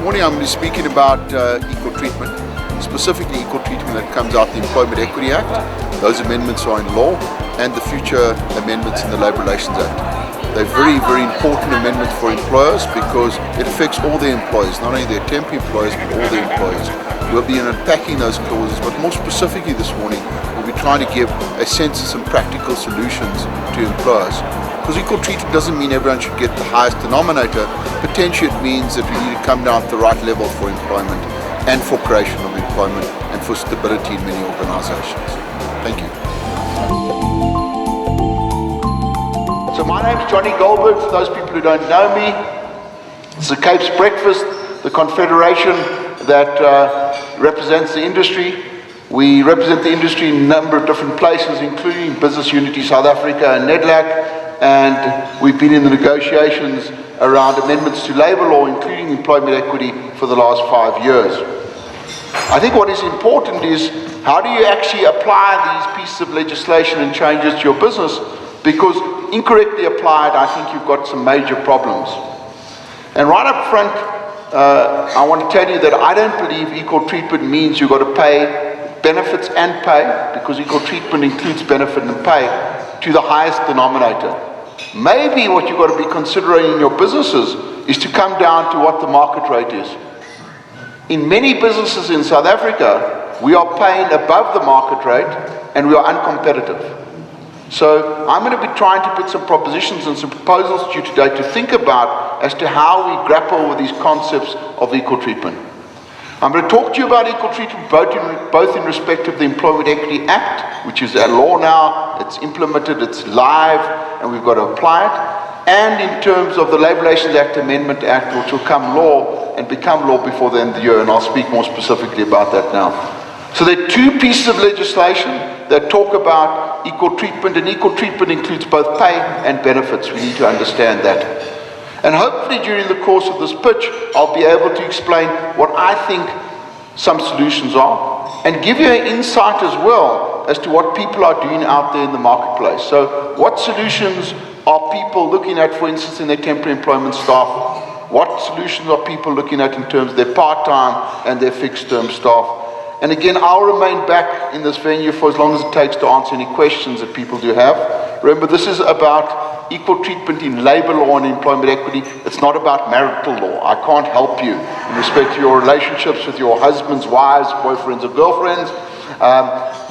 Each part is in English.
morning I'm going to be speaking about equal treatment, specifically equal treatment that comes out the Employment Equity Act. Those amendments are in law, and the future amendments in the Labour Relations Act. They're very, very important amendments for employers because it affects all their employees, not only their temporary employees, but all their employees. We'll be unpacking those clauses, but more specifically this morning, we'll be trying to give a sense of some practical solutions to employers. Because equal treatment doesn't mean everyone should get the highest denominator. Potentially it means that we need to come down to the right level for employment and for creation of employment and for stability in many organizations. Thank you. So my name is Johnny Goldberg, for those people who don't know me. It's the CAPES Breakfast, the confederation that represents the industry. We represent the industry in a number of different places, including Business Unity South Africa and NEDLAC, and we've been in the negotiations around amendments to labour law, including employment equity, for the last 5 years. I think what is important is how do you actually apply these pieces of legislation and changes to your business, because incorrectly applied, I think you've got some major problems. And right up front, I want to tell you that I don't believe equal treatment means you've got to pay benefits and pay, because equal treatment includes benefit and pay, to the highest denominator. Maybe what you've got to be considering in your businesses is to come down to what the market rate is. In many businesses in South Africa, we are paying above the market rate and we are uncompetitive. So I'm going to be trying to put some propositions and some proposals to you today to think about as to how we grapple with these concepts of equal treatment. I'm going to talk to you about equal treatment both in respect of the Employment Equity Act, which is a law now, it's implemented, it's live, and we've got to apply it, and in terms of the Labour Relations Act Amendment Act, which will come law and become law before the end of the year, and I'll speak more specifically about that now. So there are two pieces of legislation that talk about equal treatment, and equal treatment includes both pay and benefits. We need to understand that. And hopefully during the course of this pitch, I'll be able to explain what I think some solutions are and give you an insight as well as to what people are doing out there in the marketplace. So what solutions are people looking at, for instance, in their temporary employment staff? What solutions are people looking at in terms of their part-time and their fixed-term staff? And again, I'll remain back in this venue for as long as it takes to answer any questions that people do have. Remember, this is about equal treatment in labour law and employment equity. It's not about marital law. I can't help you in respect to your relationships with your husbands, wives, boyfriends or girlfriends.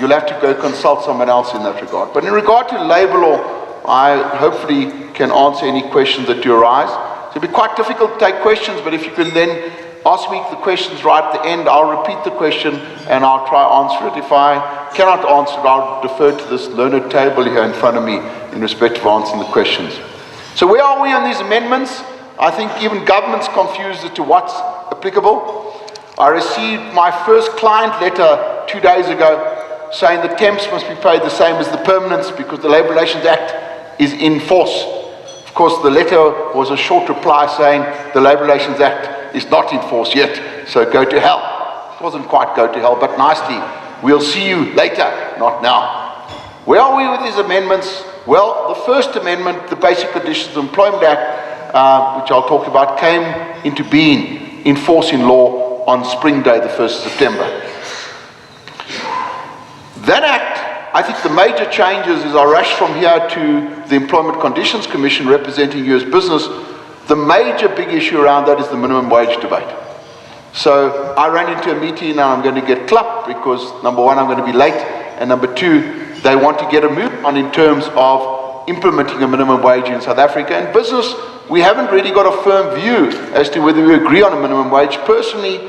You'll have to go consult someone else in that regard. But in regard to labour law, I hopefully can answer any questions that do arise. It'll be quite difficult to take questions, but if you can then ask me the questions right at the end, I'll repeat the question and I'll try to answer it. If I cannot answer it, I'll defer to this learned table here in front of me in respect of answering the questions. So where are we on these amendments? I think even government's confused as to what's applicable. I received my first client letter 2 days ago saying the temps must be paid the same as the permanents because the Labour Relations Act is in force. Of course, the letter was a short reply saying the Labour Relations Act is not in force yet, so go to hell. It wasn't quite go to hell, but nicely, we'll see you later, not now. Where are we with these amendments? Well, the first amendment, the Basic Conditions of Employment Act, which I'll talk about, came into being in force in law on Spring Day, the 1st of September. That act, I think the major changes is I rush from here to the Employment Conditions Commission representing you as business. The major big issue around that is the minimum wage debate. So I ran into a meeting and I'm going to get clapped because number one, I'm going to be late, and number two, they want to get a move on in terms of implementing a minimum wage in South Africa. In business, we haven't really got a firm view as to whether we agree on a minimum wage. Personally,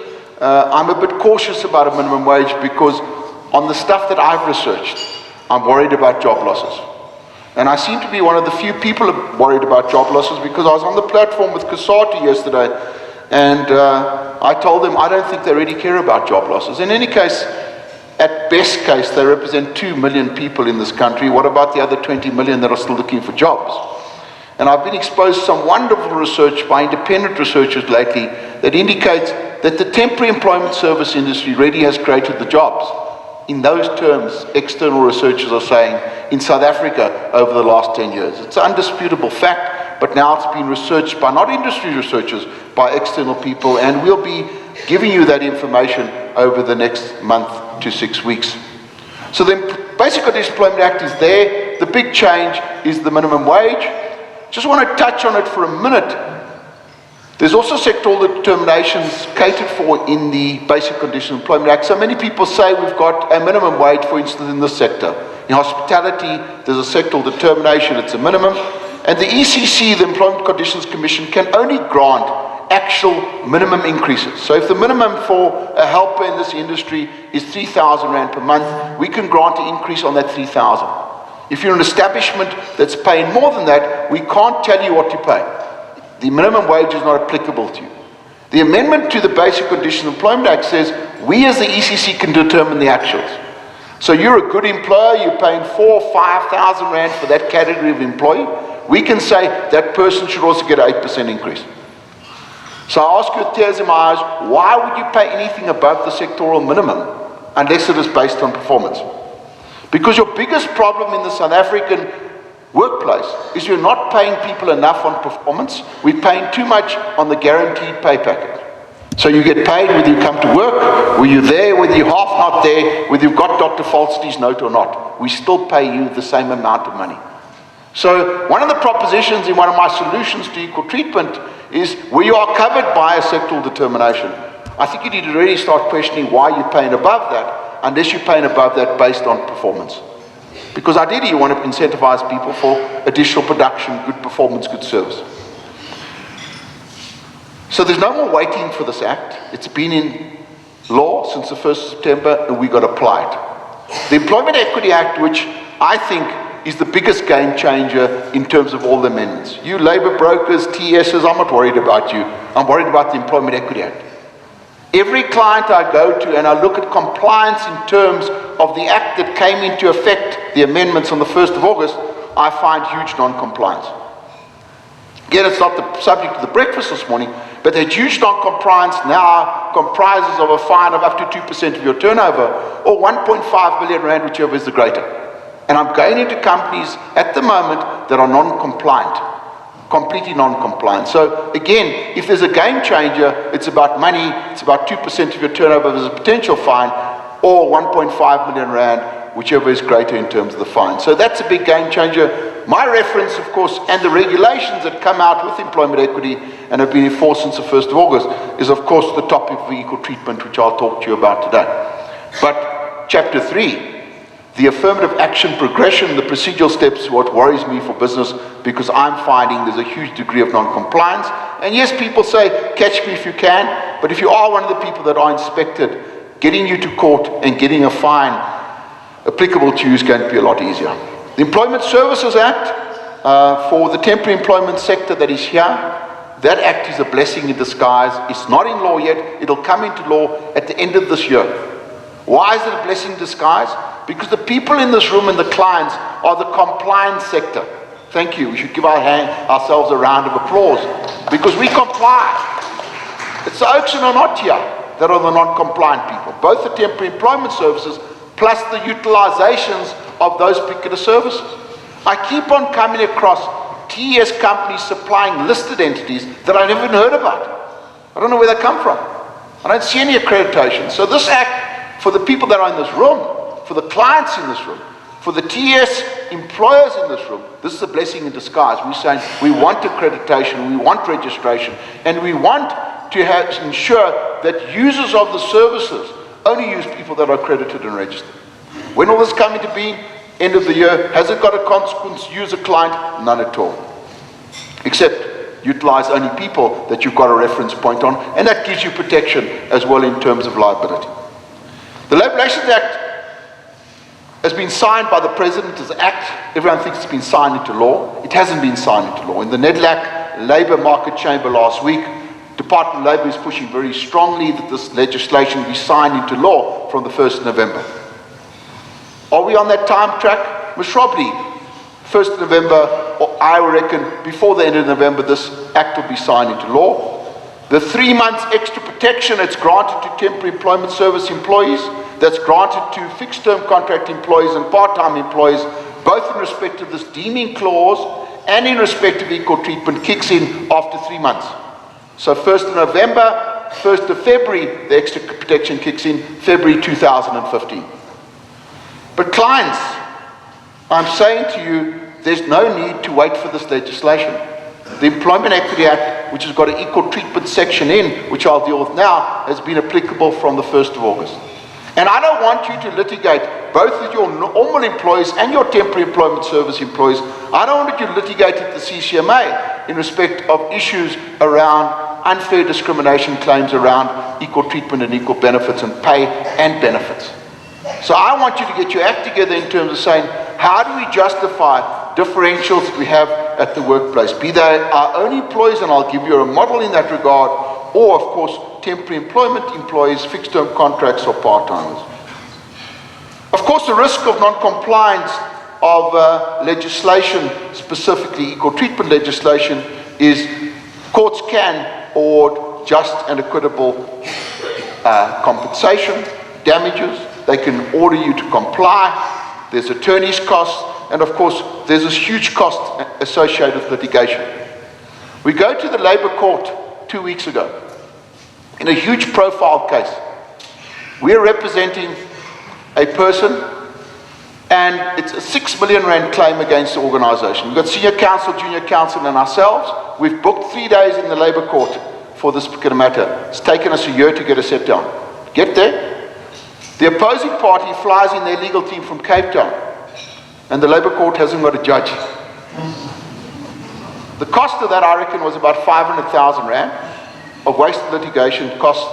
I'm a bit cautious about a minimum wage because on the stuff that I've researched, I'm worried about job losses. And I seem to be one of the few people worried about job losses because I was on the platform with COSATU yesterday and I told them I don't think they really care about job losses. In any case, at best case, they represent 2 million people in this country. What about the other 20 million that are still looking for jobs? And I've been exposed to some wonderful research by independent researchers lately that indicates that the temporary employment service industry really has created the jobs. In those terms, external researchers are saying in South Africa over the last 10 years. It's an undisputable fact. but now it's been researched by not industry researchers, by external people, and we'll be giving you that information over the next month to 6 weeks. So the Basic Conditions Employment Act is there. The big change is the minimum wage. Just want to touch on it for a minute. There's also sectoral determinations catered for in the Basic Conditions Employment Act. So many people say we've got a minimum wage, for instance, in this sector. In hospitality, there's a sectoral determination, it's a minimum. And the ECC, the Employment Conditions Commission, can only grant actual minimum increases. So if the minimum for a helper in this industry is 3,000 Rand per month, we can grant an increase on that 3,000. If you're an establishment that's paying more than that, we can't tell you what to pay. The minimum wage is not applicable to you. The amendment to the Basic Conditions Employment Act says we as the ECC can determine the actuals. So you're a good employer, you're paying 4,000 or 5,000 Rand for that category of employee. We can say that person should also get an 8% increase. So I ask you with tears in my eyes, why would you pay anything above the sectoral minimum unless it is based on performance? Because your biggest problem in the South African workplace is you're not paying people enough on performance. We're paying too much on the guaranteed pay package. So you get paid whether you come to work, whether you're there, whether you're half not there, whether you've got Dr. Falsity's note or not. We still pay you the same amount of money. So one of the propositions in one of my solutions to equal treatment is where you are covered by a sectoral determination. I think you need to really start questioning why you're paying above that, unless you're paying above that based on performance. Because ideally you want to incentivize people for additional production, good performance, good service. So there's no more waiting for this act. It's been in law since the 1st of September and we got to apply it. The Employment Equity Act, which I think is the biggest game changer in terms of all the amendments. You labour brokers, TSs, I'm not worried about you. I'm worried about the Employment Equity Act. Every client I go to and I look at compliance in terms of the act that came into effect, the amendments on the 1st of August, I find huge non-compliance. Again, it's not the subject of the breakfast this morning, but that huge non-compliance now comprises of a fine of up to 2% of your turnover or 1.5 million Rand, whichever is the greater. And I'm going into companies at the moment that are non-compliant. Completely non-compliant. So again, if there's a game changer, it's about money, it's about 2% of your turnover as a potential fine, or 1.5 million Rand, whichever is greater in terms of the fine. So that's a big game changer. My reference, of course, and the regulations that come out with employment equity and have been enforced since the 1st of August is, of course, the topic of equal treatment, which I'll talk to you about today. But Chapter 3, the affirmative action progression, the procedural steps, is what worries me for business, because I'm finding there's a huge degree of non-compliance. And yes, people say, catch me if you can, but if you are one of the people that are inspected, getting you to court and getting a fine applicable to you is going to be a lot easier. The Employment Services Act, for the temporary employment sector that is here, that act is a blessing in disguise. It's not in law yet. It'll come into law at the end of this year. Why is it a blessing in disguise? Because the people in this room and the clients are the compliance sector. Thank you. We should give ourselves a round of applause because we comply. It's the Oaks and are not here that are the non-compliant people. Both the temporary employment services plus the utilizations of those particular services. I keep on coming across TES companies supplying listed entities that I never even heard about. I don't know where they come from. I don't see any accreditation. So this act, for the people that are in this room, for the clients in this room, for the TES employers in this room, this is a blessing in disguise. We're saying we want accreditation, we want registration, and we want to ensure that users of the services only use people that are accredited and registered. When will this come into being? End of the year. Has it got a consequence? Use a client? None at all. Except utilize only people that you've got a reference point on, and that gives you protection as well in terms of liability. The Labour Relations Act has been signed by the President as an act. Everyone thinks it's been signed into law. It hasn't been signed into law. In the NEDLAC Labour Market Chamber last week, Department of Labour is pushing very strongly that this legislation be signed into law from the 1st of November. Are we on that time track? Most probably 1st of November, or I reckon before the end of November, this act will be signed into law. The 3 months extra protection that's granted to temporary employment service employees, that's granted to fixed-term contract employees and part-time employees, both in respect of this deeming clause and in respect of equal treatment kicks in after 3 months. So 1st of November, 1st of February, the extra protection kicks in February 2015. But clients, I'm saying to you, there's no need to wait for this legislation. The Employment Equity Act, which has got an equal treatment section in, which I'll deal with now, has been applicable from the 1st of August. And I don't want you to litigate, both with your normal employees and your temporary employment service employees, I don't want you to litigate at the CCMA in respect of issues around unfair discrimination claims around equal treatment and equal benefits and pay and benefits. So I want you to get your act together in terms of saying, how do we justify differentials that we have at the workplace? Be they our own employees, and I'll give you a model in that regard, or of course, temporary employment employees, fixed-term contracts, or part-timers. Of course, the risk of non-compliance of legislation, specifically equal treatment legislation, is courts can award just and equitable compensation, damages. They can order you to comply. There's attorney's costs, and of course, there's this huge cost associated with litigation. We go to the Labour Court 2 weeks ago in a huge profile case. We're representing a person, and it's a 6 million rand claim against the organisation. We've got senior counsel, junior counsel, and ourselves. We've booked 3 days in the Labour Court for this particular matter. It's taken us a year to get a set down. Get there. The opposing party flies in their legal team from Cape Town, and the Labour Court hasn't got a judge. The cost of that, I reckon, was about 500,000 rand of wasted litigation costs,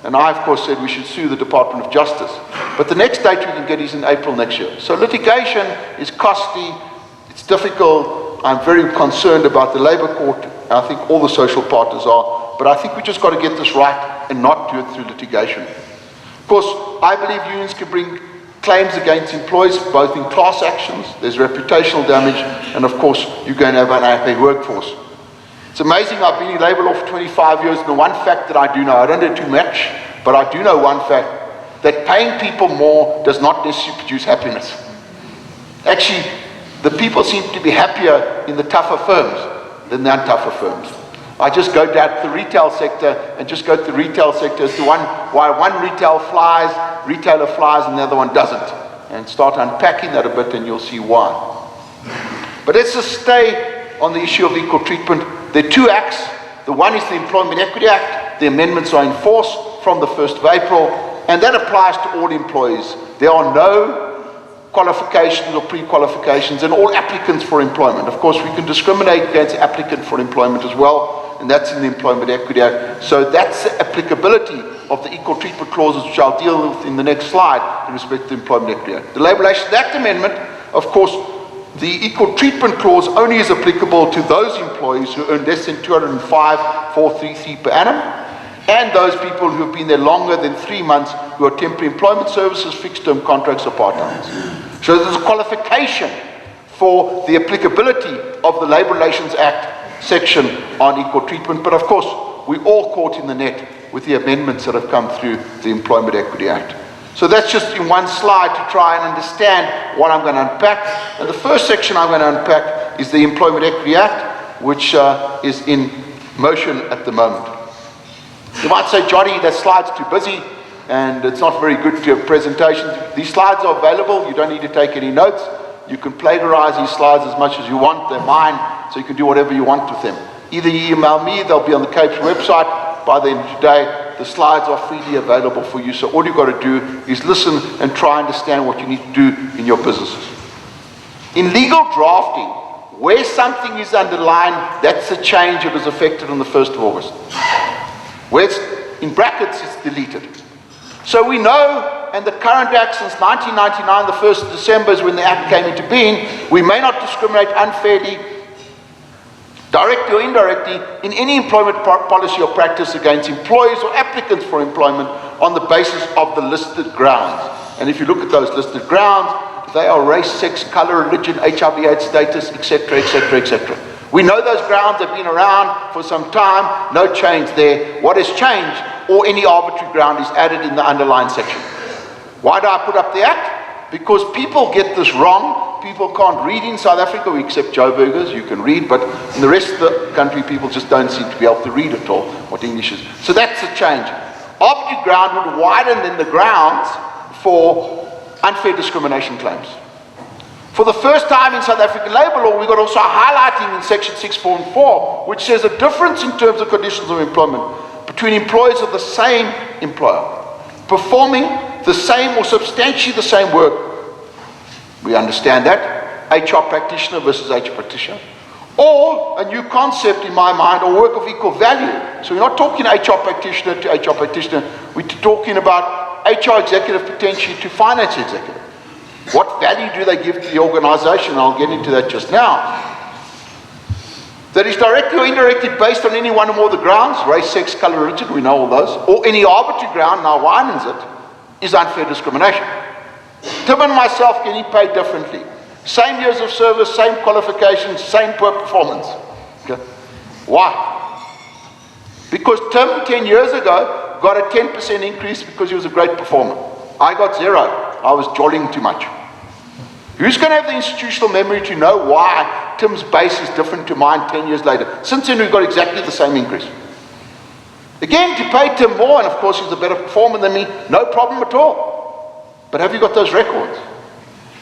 and I, of course, said we should sue the Department of Justice. But the next date we can get is in April next year. So litigation is costly, it's difficult. I'm very concerned about the Labour Court, and I think all the social partners are, but I think we just got to get this right and not do it through litigation. Of course, I believe unions can bring claims against employees, both in class actions, there's reputational damage, and of course, you're going to have an unhappy workforce. It's amazing, I've been in labour law for 25 years, and the one fact that I do know, I don't know too much, but I do know one fact, that paying people more does not necessarily produce happiness. Actually, the people seem to be happier in the tougher firms than the untougher firms. I just go down to the retail sector and just go to the retail sector as to why one retailer flies and the other one doesn't, and start unpacking that a bit and you'll see why. But let's just stay on the issue of equal treatment. There are 2 acts. The one is the Employment Equity Act. The amendments are in force from the 1st of April, and that applies to all employees. There are no qualifications or pre-qualifications, and all applicants for employment. Of course, we can discriminate against applicant for employment as well, and that's in the Employment Equity Act. So that's the applicability of the equal treatment clauses, which I'll deal with in the next slide in respect to the Employment Equity Act. The Labour Relations Act Amendment, of course, the equal treatment clause only is applicable to those employees who earn less than 205,433 per annum, and those people who have been there longer than 3 months, who are temporary employment services, fixed-term contracts, or part-timers. So there's a qualification for the applicability of the Labour Relations Act section on equal treatment, but of course, we're all caught in the net with the amendments that have come through the Employment Equity Act. So that's just in one slide to try and understand what I'm going to unpack. And the first section I'm going to unpack is the Employment Equity Act, which is in motion at the moment. You might say, Johnny, that slide's too busy and it's not very good to have presentations. These slides are available. You don't need to take any notes. You can plagiarize these slides as much as you want. They're mine, so you can do whatever you want with them. Either you email me, they'll be on the CAPES website by the end of today. The slides are freely available for you, so all you've got to do is listen and try and understand what you need to do in your businesses. In legal drafting, where something is underlined, that's a change that was effected on the 1st of August. Where it's in brackets, it's deleted. So we know, and the current act since 1999, the 1st of December is when the act came into being, we may not discriminate unfairly, directly or indirectly, in any employment policy or practice against employees or applicants for employment on the basis of the listed grounds. And if you look at those listed grounds, they are race, sex, color, religion, HIV/AIDS status, etc., etc., etc. We know those grounds have been around for some time, no change there. What has changed, or any arbitrary ground, is added in the underlined section. Why do I put up the act? because people get this wrong. People can't read in South Africa. We accept Joburgers, you can read, but in the rest of the country, people just don't seem to be able to read at all what English is. So that's a change. Arbitrary ground would widen then the grounds for unfair discrimination claims. For the first time in South African labour law, we got also highlighting in section 6.4, which says a difference in terms of conditions of employment between employees of the same employer, performing the same or substantially the same work. We understand that, HR practitioner versus HR practitioner. Or a new concept in my mind, or work of equal value. So we're not talking HR practitioner to HR practitioner, we're talking about HR executive potentially to finance executive. What value do they give to the organization? I'll get into that just now. That is directly or indirectly based on any one or more of the grounds, race, sex, color, religion, we know all those, or any arbitrary ground, now widens it, is unfair discrimination. Tim and myself getting paid differently. Same years of service, same qualifications, same poor performance. Okay. Why? Because Tim 10 years ago got a 10% increase because he was a great performer. I got 0. I was jollying too much. Who's going to have the institutional memory to know why Tim's base is different to mine 10 years later? Since then, we've got exactly the same increase. Again, to pay Tim more, and of course he's a better performer than me, no problem at all. But have you got those records?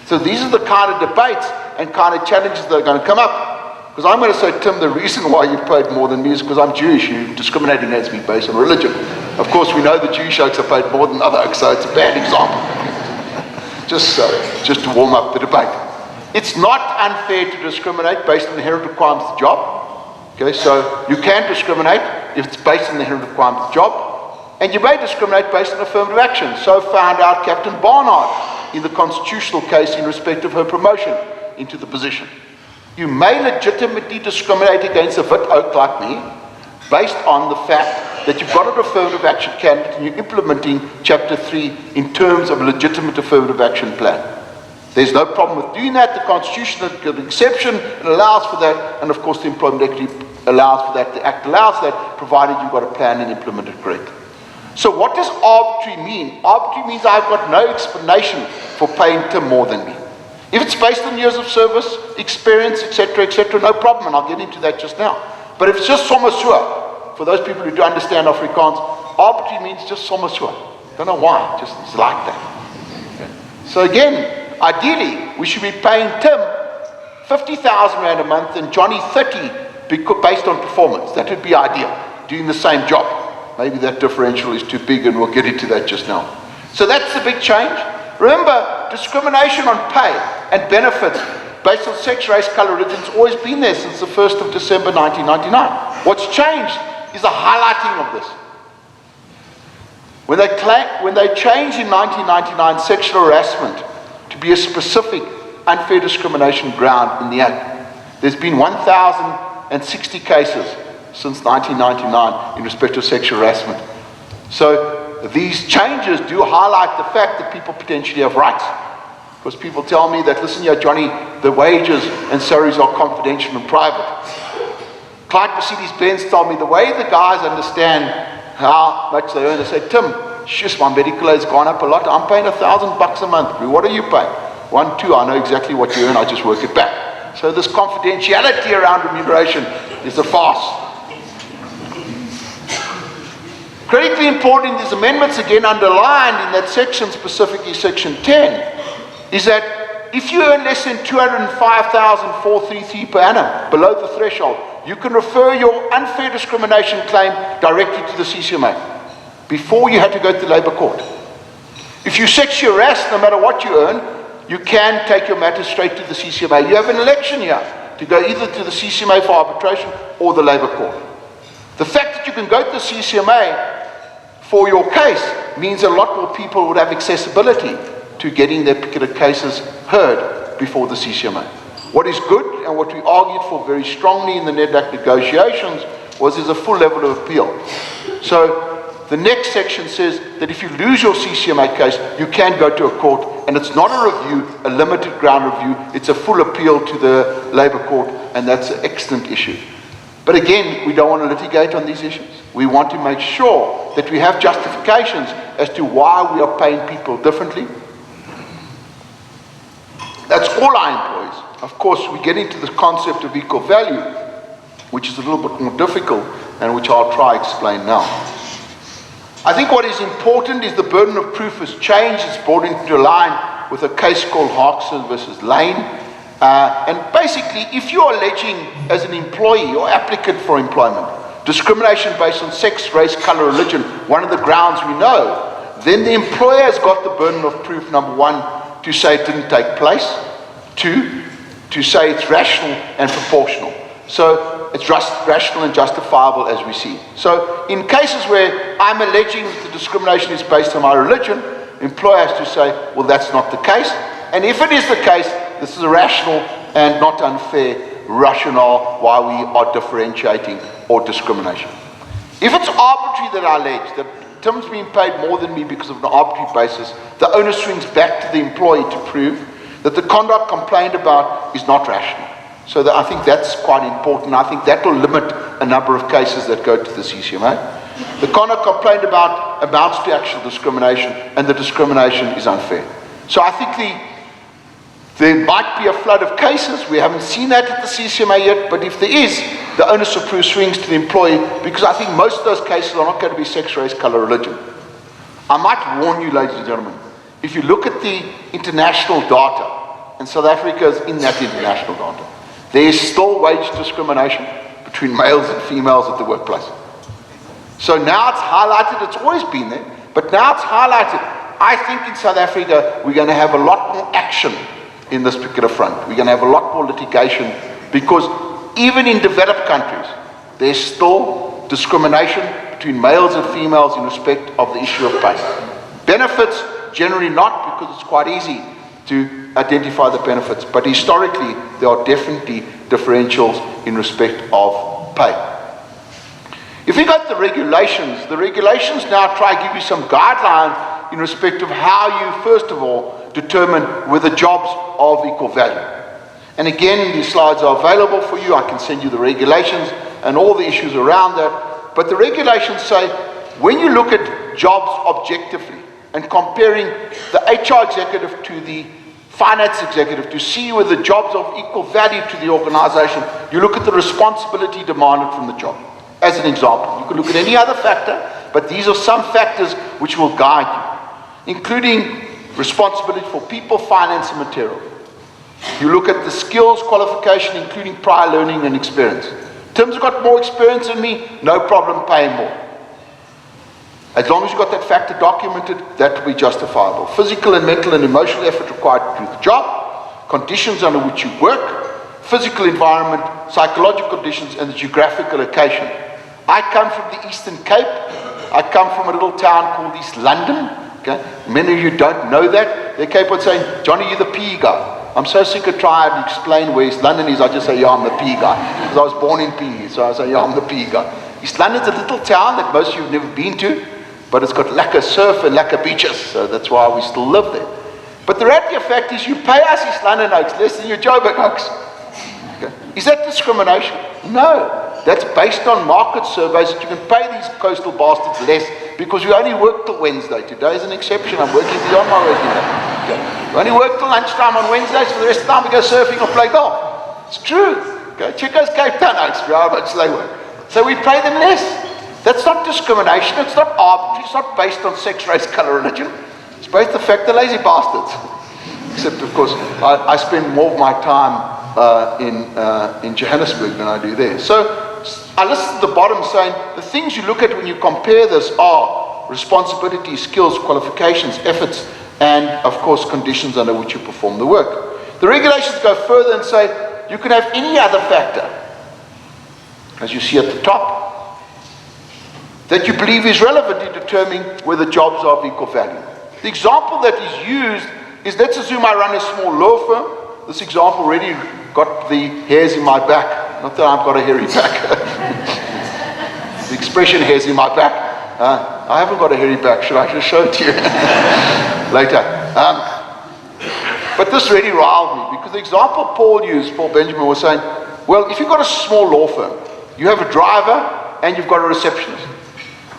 So these are the kind of debates and kind of challenges that are going to come up. Because I'm going to say, Tim, the reason why you paid more than me is because I'm Jewish. You're discriminating against me based on religion. Of course, we know the Jewish oaks are paid more than other oaks, so it's a bad example. Just to warm up the debate. It's not unfair to discriminate based on the inherent requirements of the job. Okay, so you can discriminate if it's based on the inherent requirements of the job, and you may discriminate based on affirmative action. So found out Captain Barnard in the constitutional case in respect of her promotion into the position. You may legitimately discriminate against a vit oak like me based on the fact that you've got an affirmative action candidate and you're implementing Chapter 3 in terms of a legitimate affirmative action plan. There's no problem with doing that. The Constitution has an exception, it allows for that, and of course the Employment Equity allows for that, the Act allows that, provided you've got a plan and implement it correctly. So what does arbitrary mean? Arbitrary means I've got no explanation for paying Tim more than me. If it's based on years of service, experience, etc., no problem, and I'll get into that just now. But if it's just somasua, for those people who do understand Afrikaans, arbitrary means just somasua. Don't know why, just it's like that. Okay. So again, ideally, we should be paying Tim 50,000 Rand a month and Johnny 30 based on performance. That would be ideal, doing the same job. Maybe that differential is too big and we'll get into that just now. So that's the big change. Remember, discrimination on pay and benefits based on sex, race, color, religion has always been there since the 1st of December 1999. What's changed is the highlighting of this. When they changed in 1999 sexual harassment to be a specific unfair discrimination ground in the Act, there's been 1,060 cases since 1999 in respect to sexual harassment. So these changes do highlight the fact that people potentially have rights. Because people tell me that, listen here, Johnny, the wages and salaries are confidential and private. Clyde Mercedes-Benz told me the way the guys understand how much they earn, they say, Tim, shush, my medical has gone up a lot. I'm paying $1,000 a month. What are you paying? 1, 2, I know exactly what you earn, I just work it back. So this confidentiality around remuneration is a farce. Critically important in these amendments, again underlined in that section, specifically section 10, is that if you earn less than 205,433 per annum, below the threshold, you can refer your unfair discrimination claim directly to the CCMA before you had to go to the Labour Court. If you sexually harassed, no matter what you earn, you can take your matter straight to the CCMA. You have an election here to go either to the CCMA for arbitration or the Labour Court. The fact that you can go to the CCMA for your case means a lot more people would have accessibility to getting their particular cases heard before the CCMA. What is good, and what we argued for very strongly in the NEDAC negotiations, was there's a full level of appeal. So the next section says that if you lose your CCMA case, you can go to a court, and it's not a review, a limited ground review, it's a full appeal to the Labour Court, and that's an excellent issue. But again, we don't want to litigate on these issues. We want to make sure that we have justifications as to why we are paying people differently. That's all our employees. Of course, we get into the concept of equal value, which is a little bit more difficult and which I'll try to explain now. I think what is important is the burden of proof has changed. It's brought into line with a case called Harkson versus Lane. And basically, if you're alleging as an employee or applicant for employment, discrimination based on sex, race, color, religion, one of the grounds we know, then the employer has got the burden of proof, number one, to say it didn't take place. Two, to say it's rational and proportional. So it's rational and justifiable as we see. So in cases where I'm alleging that the discrimination is based on my religion, the employer has to say, well, that's not the case. And if it is the case, this is a rational and not unfair rationale why we are differentiating or discrimination. If it's arbitrary that I allege that Tim's being paid more than me because of an arbitrary basis, the onus swings back to the employee to prove that the conduct complained about is not rational. So I think that's quite important. I think that will limit a number of cases that go to the CCMA. The conduct complained about amounts to actual discrimination, and the discrimination is unfair. So I think there might be a flood of cases. We haven't seen that at the CCMA yet, but if there is, the onus of proof swings to the employee, because I think most of those cases are not going to be sex, race, color, religion. I might warn you, ladies and gentlemen, if you look at the international data, and South Africa is in that international data, there is still wage discrimination between males and females at the workplace. So now it's highlighted. It's always been there, but now it's highlighted. I think in South Africa we're going to have a lot more action in this particular front. We're going to have a lot more litigation, because even in developed countries there's still discrimination between males and females in respect of the issue of pay. Benefits, generally not, because it's quite easy to identify the benefits, but historically there are definitely differentials in respect of pay. If we go to the regulations now try to give you some guidelines in respect of how you first of all determine whether jobs are of equal value. And again, these slides are available for you. I can send you the regulations and all the issues around that. But the regulations say when you look at jobs objectively and comparing the HR executive to the finance executive to see whether jobs of equal value to the organization, you look at the responsibility demanded from the job. As an example, you could look at any other factor, but these are some factors which will guide you, including responsibility for people, finance, and material. You look at the skills qualification, including prior learning and experience. Tim's got more experience than me, no problem paying more. As long as you've got that factor documented, that will be justifiable. Physical and mental and emotional effort required to do the job, conditions under which you work, physical environment, psychological conditions, and the geographical location. I come from the Eastern Cape. I come from a little town called East London. Okay? Many of you don't know that. They keep on saying, Johnny, you're the PE guy. I'm so sick of trying to explain where East London is. I just say, yeah, I'm the PE guy. Because I was born in PE, so I say, yeah, I'm the PE guy. East London's a little town that most of you have never been to, but it's got lekker surf and lekker beaches, so that's why we still live there. But the reality of fact is you pay us East London oaks less than your Joburg oaks. Okay. Is that discrimination? No. That's based on market surveys that you can pay these coastal bastards less because we only work till Wednesday. Today is an exception. I'm working beyond my working day. Okay. We only work till lunchtime on Wednesdays. For the rest of the time we go surfing or play golf. It's true. Okay. Check those Cape Town oaks for how much they work. So we pay them less. That's not discrimination. It's not arbitrary. It's not based on sex, race, color, religion. It's based on the fact they're lazy bastards. Except, of course, I spend more of my time in Johannesburg than I do there. So I listen to the bottom saying the things you look at when you compare this are responsibility, skills, qualifications, efforts, and, of course, conditions under which you perform the work. The regulations go further and say you can have any other factor, as you see at the top, that you believe is relevant in determining whether jobs are of equal value. The example that is used is, let's assume I run a small law firm. This example already got the hairs in my back. Not that I've got a hairy back. The expression hairs in my back. I haven't got a hairy back. Should I just show it to you later? But this really riled me because the example Paul Benjamin was saying, well, if you've got a small law firm, you have a driver and you've got a receptionist.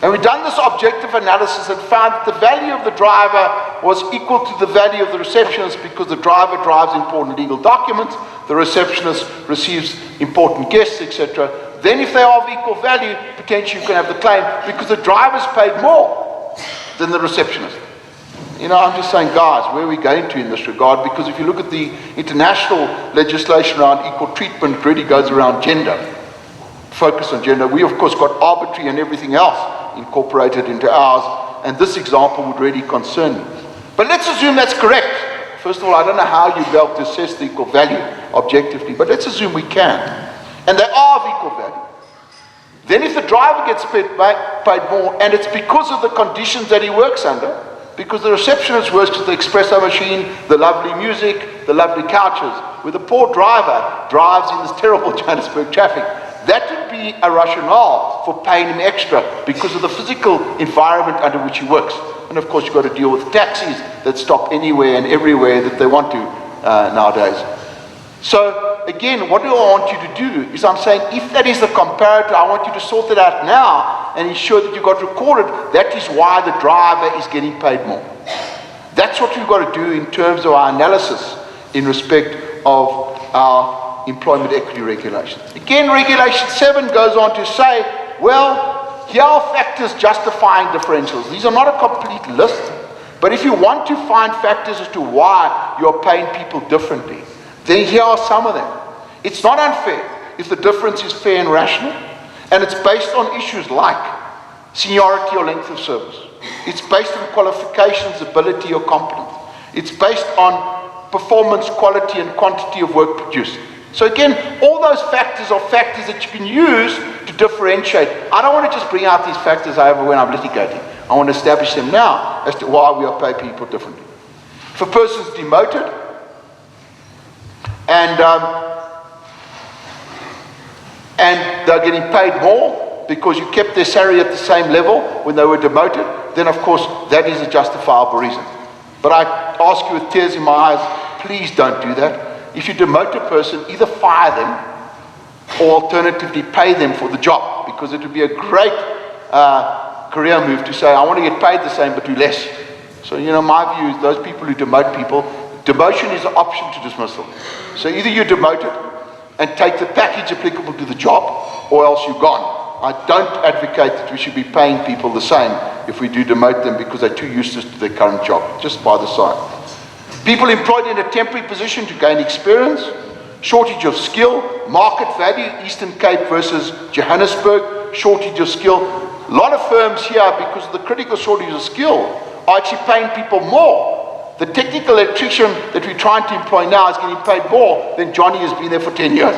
And we've done this objective analysis and found that the value of the driver was equal to the value of the receptionist, because the driver drives important legal documents, the receptionist receives important guests, etc. Then if they are of equal value, potentially you can have the claim, because the driver's paid more than the receptionist. You know, I'm just saying, guys, where are we going to in this regard? Because if you look at the international legislation around equal treatment, it really goes around gender, focus on gender. We, of course, got arbitrary and everything else incorporated into ours, and this example would really concern me. But let's assume that's correct. First of all, I don't know how you'd be able to assess the equal value objectively, but let's assume we can. And they are of equal value. Then if the driver gets paid more, and it's because of the conditions that he works under, because the receptionist works with the espresso machine, the lovely music, the lovely couches, where the poor driver drives in this terrible Johannesburg traffic, that would be a rationale for paying him extra because of the physical environment under which he works. And of course, you've got to deal with taxis that stop anywhere and everywhere that they want to nowadays. So again, what do I want you to do is, I'm saying, if that is the comparator, I want you to sort it out now and ensure that you got recorded. That is why the driver is getting paid more. That's what we've got to do in terms of our analysis in respect of our employment equity regulations. Again, Regulation 7 goes on to say, well, here are factors justifying differentials. These are not a complete list, but if you want to find factors as to why you're paying people differently, then here are some of them. It's not unfair if the difference is fair and rational, and it's based on issues like seniority or length of service. It's based on qualifications, ability, or competence. It's based on performance, quality, and quantity of work produced. So again, all those factors are factors that you can use to differentiate. I don't want to just bring out these factors over when I'm litigating. I want to establish them now as to why we are paying people differently. If a person's demoted and they're getting paid more because you kept their salary at the same level when they were demoted, then of course that is a justifiable reason. But I ask you with tears in my eyes, please don't do that. If you demote a person, either fire them or alternatively pay them for the job, because it would be a great career move to say, I want to get paid the same but do less. So, you know, my view is those people who demote people, demotion is an option to dismissal. So either you're demoted and take the package applicable to the job, or else you're gone. I don't advocate that we should be paying people the same if we do demote them because they're too useless to their current job, just by the side. People employed in a temporary position to gain experience, shortage of skill, market value, Eastern Cape versus Johannesburg, shortage of skill. A lot of firms here, because of the critical shortage of skill, are actually paying people more. The technical electrician that we're trying to employ now is getting paid more than Johnny has been there for 10 years.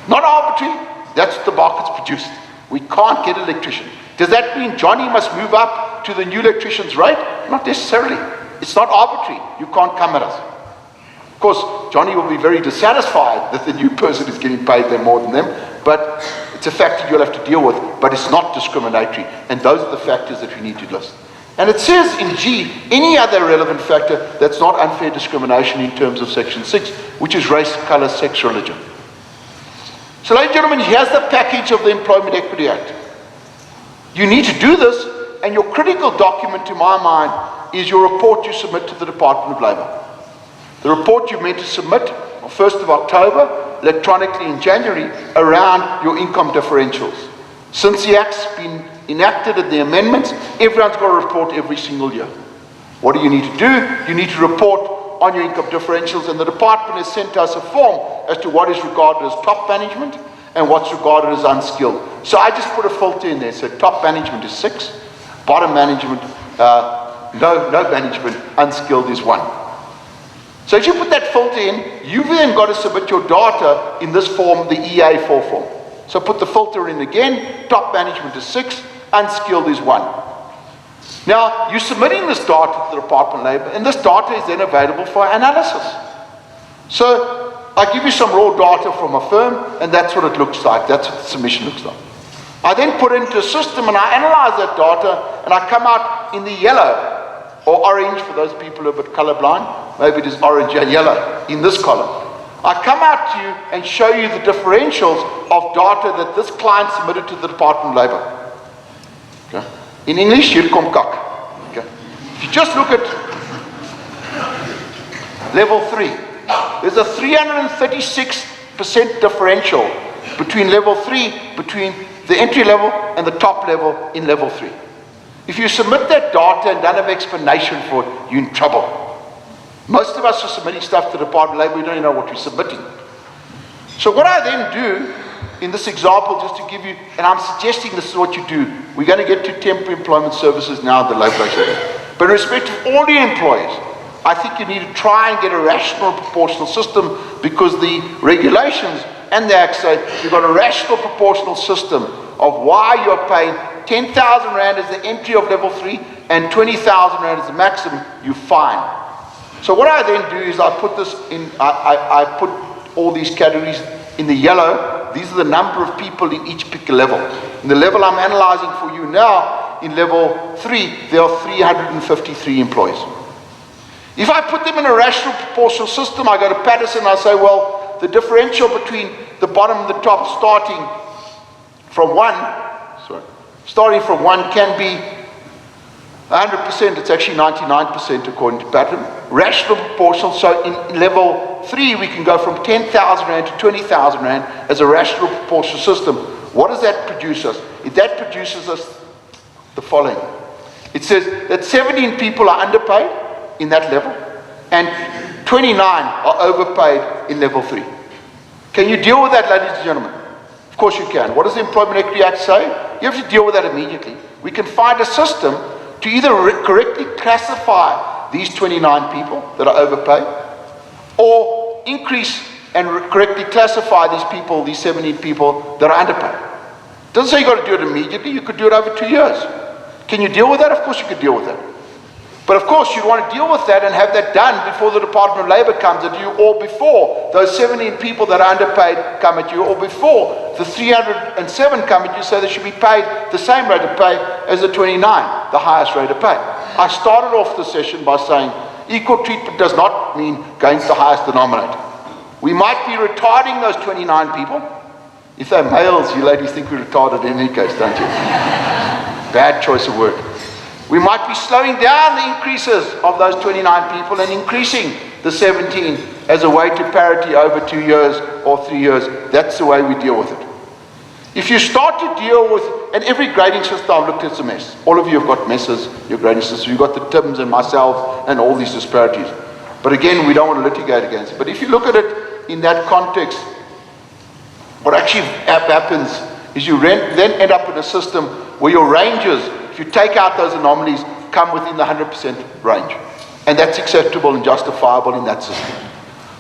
Not arbitrary, that's what the market's produced. We can't get an electrician. Does that mean Johnny must move up to the new electrician's rate? Not necessarily. It's not arbitrary. You can't come at us. Of course, Johnny will be very dissatisfied that the new person is getting paid them more than them, but it's a factor you'll have to deal with, but it's not discriminatory, and those are the factors that we need to list. And it says in G, any other relevant factor that's not unfair discrimination in terms of Section 6, which is race, color, sex, religion. So, ladies and gentlemen, here's the package of the Employment Equity Act. You need to do this, and your critical document, to my mind, is your report you submit to the Department of Labour. The report you're meant to submit on 1st of October, electronically in January, around your income differentials. Since the Act's been enacted and the amendments, everyone's got to report every single year. What do you need to do? You need to report on your income differentials, and the department has sent us a form as to what is regarded as top management and what's regarded as unskilled. So I just put a filter in there. So top management is 6, bottom management, no management, unskilled is 1. So if you put that filter in, you've then got to submit your data in this form, the EA4 form. So put the filter in again, top management is 6, unskilled is 1. Now, you're submitting this data to the Department of Labour, and this data is then available for analysis. So I give you some raw data from a firm, and that's what it looks like. That's what the submission looks like. I then put it into a system, and I analyze that data, and I come out in the yellow, or orange for those people who are a bit colorblind. Maybe it is orange and yellow in this column. I come out to you and show you the differentials of data that this client submitted to the Department of Labour. Okay. In English, you'd come kak. Okay. If you just look at level 3, there's a 336% differential between level 3, between the entry level and the top level in level 3. If you submit that data and don't have explanation for it, you're in trouble. Most of us are submitting stuff to the Department of Labor, we don't even know what we're submitting. So what I then do, in this example, just to give you, and I'm suggesting this is what you do, we're going to get to temporary employment services now at the Labour Action. But in respect of all the employees, I think you need to try and get a rational proportional system, because the regulations and the Act say you've got a rational proportional system of why you're paying 10,000 Rand as the entry of level 3 and 20,000 Rand as the maximum, you fine. So what I then do is I put this in, I put all these categories in the yellow. These are the number of people in each particular level. In the level I'm analyzing for you now, in level 3, there are 353 employees. If I put them in a rational proportional system, I go to Patterson and I say, well, the differential between the bottom and the top starting from 1 can be 100%, it's actually 99% according to Patterson. Rational proportional, so in level 3 we can go from 10,000 Rand to 20,000 Rand as a rational proportional system. What does that produce us? That produces us the following. It says that 17 people are underpaid in that level and 29 are overpaid in level 3. Can you deal with that, ladies and gentlemen? Of course you can. What does the Employment Equity Act say? You have to deal with that immediately. We can find a system to either correctly classify these 29 people that are overpaid, or increase and correctly classify these people, these 17 people that are underpaid. It doesn't say you've got to do it immediately. You could do it over 2 years. Can you deal with that? Of course you could deal with that. But of course you'd want to deal with that and have that done before the Department of Labor comes at you, or before those 17 people that are underpaid come at you, or before the 307 come at you, so they should be paid the same rate of pay as the 29, the highest rate of pay. I started off the session by saying equal treatment does not mean going to the highest denominator. We might be retarding those 29 people. If they're males, you ladies think we're retarded in any case, don't you? Bad choice of word. We might be slowing down the increases of those 29 people and increasing the 17 as a way to parity over 2 years or 3 years. That's the way we deal with it. If you start to deal with, and every grading system I've looked at is a mess. All of you have got messes, your grading system. You've got the Tims and myself and all these disparities. But again, we don't want to litigate against it. But if you look at it in that context, what actually happens is you then end up in a system where your ranges, if you take out those anomalies, come within the 100% range. And that's acceptable and justifiable in that system.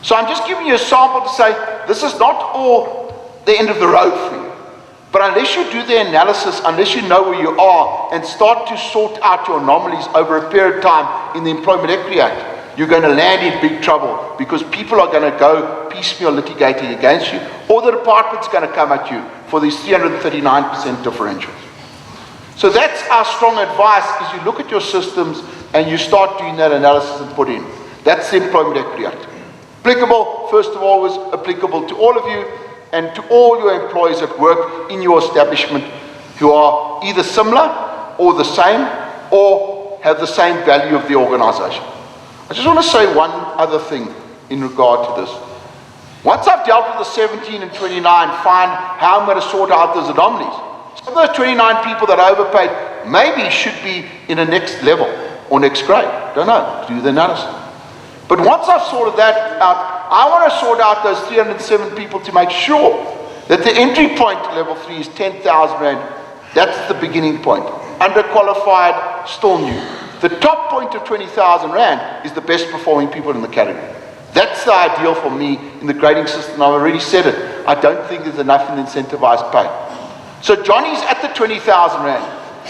So I'm just giving you a sample to say, this is not all the end of the road for you. But unless you do the analysis, unless you know where you are and start to sort out your anomalies over a period of time in the Employment Equity Act, you're going to land in big trouble, because people are going to go piecemeal litigating against you, or the department's going to come at you for these 339% differentials. So that's our strong advice, is you look at your systems and you start doing that analysis and put in. That's the Employment Equity Act. Applicable, first of all, was applicable to all of you and to all your employees that work in your establishment who are either similar or the same or have the same value of the organization. I just want to say one other thing in regard to this. Once I've dealt with the 17 and 29, find how I'm going to sort out those anomalies. Some of those 29 people that are overpaid maybe should be in a next level or next grade. Don't know. Do the analysis. But once I've sorted that out, I want to sort out those 307 people to make sure that the entry point to level 3 is 10,000 Rand. That's the beginning point. Underqualified, still new. The top point of 20,000 Rand is the best performing people in the category. That's the ideal for me in the grading system. I've already said it. I don't think there's enough in incentivized pay. So Johnny's at the 20,000 Rand,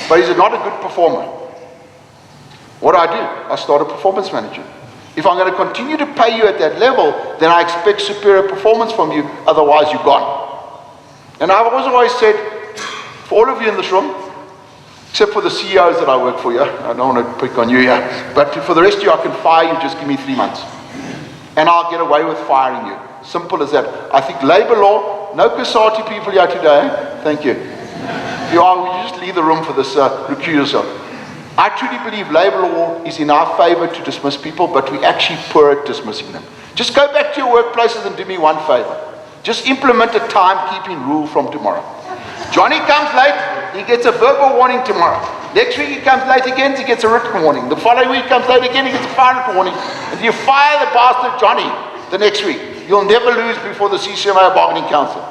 but he's not a good performer. What do? I start a performance manager. If I'm going to continue to pay you at that level, then I expect superior performance from you, otherwise you're gone. And I've always said, for all of you in this room, except for the CEOs that I work for, yeah, I don't want to pick on you, yeah, but for the rest of you, I can fire you, just give me 3 months. And I'll get away with firing you. Simple as that. I think labor law, no Kasati people here today, thank you. You just leave the room for this, recuse yourself. I truly believe labor law is in our favor to dismiss people, but we actually poor at dismissing them. Just go back to your workplaces and do me one favor. Just implement a timekeeping rule from tomorrow. Johnny comes late, he gets a verbal warning tomorrow. Next week he comes late again, he gets a written warning. The following week he comes late again, he gets a final warning. And you fire the bastard Johnny the next week. You'll never lose before the CCMA Bargaining Council.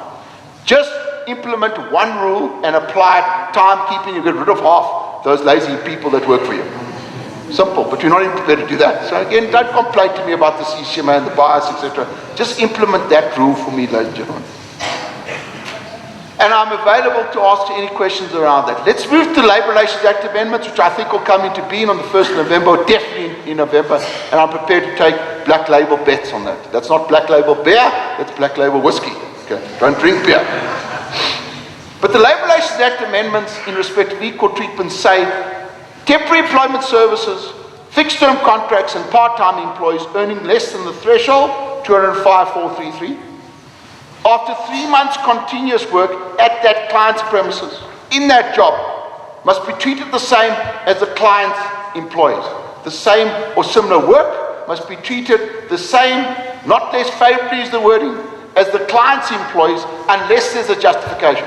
Just implement one rule and apply it, timekeeping, you get rid of half those lazy people that work for you. Simple, but you're not even prepared to do that. So again, don't complain to me about the CCMA and the bias, etc. Just implement that rule for me, ladies and gentlemen. And I'm available to answer any questions around that. Let's move to Labour Relations Act amendments, which I think will come into being on the 1st of November, definitely in November, and I'm prepared to take black label bets on that. That's not black label beer, that's black label whiskey. Okay, don't drink beer. But the Labour Relations Act amendments in respect of equal treatment say temporary employment services, fixed-term contracts and part-time employees earning less than the threshold, 205,433, after 3 months continuous work at that client's premises, in that job, must be treated the same as the client's employees. The same or similar work must be treated the same, not less favorably is the wording, as the client's employees unless there's a justification.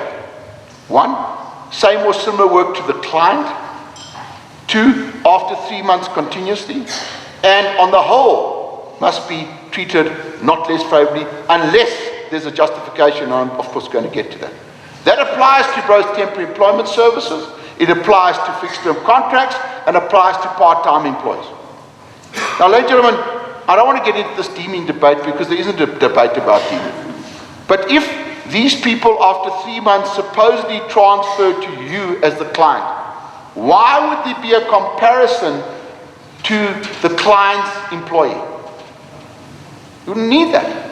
1, same or similar work to the client. 2, after 3 months continuously. And on the whole, must be treated not less favorably unless there's a justification, and I'm of course going to get to that. That applies to both temporary employment services, it applies to fixed-term contracts, and applies to part-time employees. Now, ladies and gentlemen, I don't want to get into this deeming debate because there isn't a debate about deeming. But if these people, after 3 months, supposedly transfer to you as the client, why would there be a comparison to the client's employee? You wouldn't need that.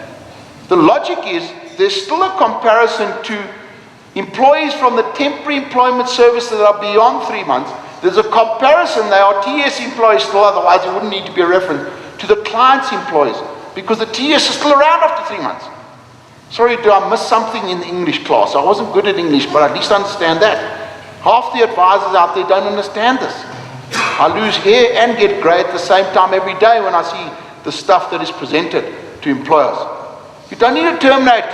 The logic is there's still a comparison to employees from the temporary employment service that are beyond 3 months. There's a comparison, they are TS employees still, otherwise it wouldn't need to be a reference, to the client's employees, because the TS is still around after 3 months. Sorry, do I miss something in the English class? I wasn't good at English, but at least I understand that. Half the advisors out there don't understand this. I lose hair and get grey at the same time every day when I see the stuff that is presented to employers. You don't need to terminate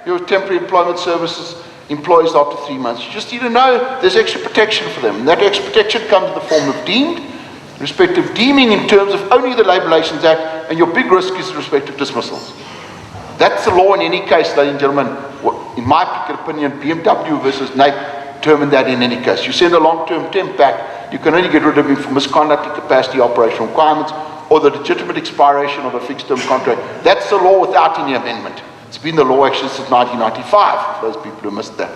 your temporary employment services employees after 3 months. You just need to know there's extra protection for them. And that extra protection comes in the form of deemed, respective deeming in terms of only the Labour Relations Act, and your big risk is respective dismissals. That's the law in any case, ladies and gentlemen. In my particular opinion, BMW versus NAPE determined that in any case. You send a long-term temp back, you can only get rid of him for misconduct, incapacity, operational requirements, or the legitimate expiration of a fixed-term contract. That's the law without any amendment. It's been the law actually since 1995, for those people who missed that.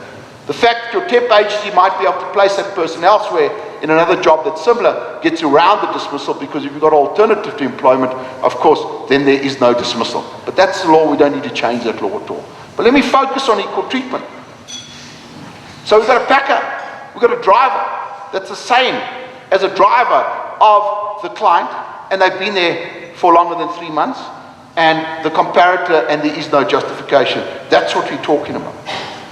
The fact that your temp agency might be able to place that person elsewhere in another job that's similar gets around the dismissal, because if you've got an alternative to employment, of course, then there is no dismissal. But that's the law, we don't need to change that law at all. But let me focus on equal treatment. So we've got a packer, we've got a driver that's the same as a driver of the client, and they've been there for longer than 3 months, and the comparator, and there is no justification. That's what we're talking about.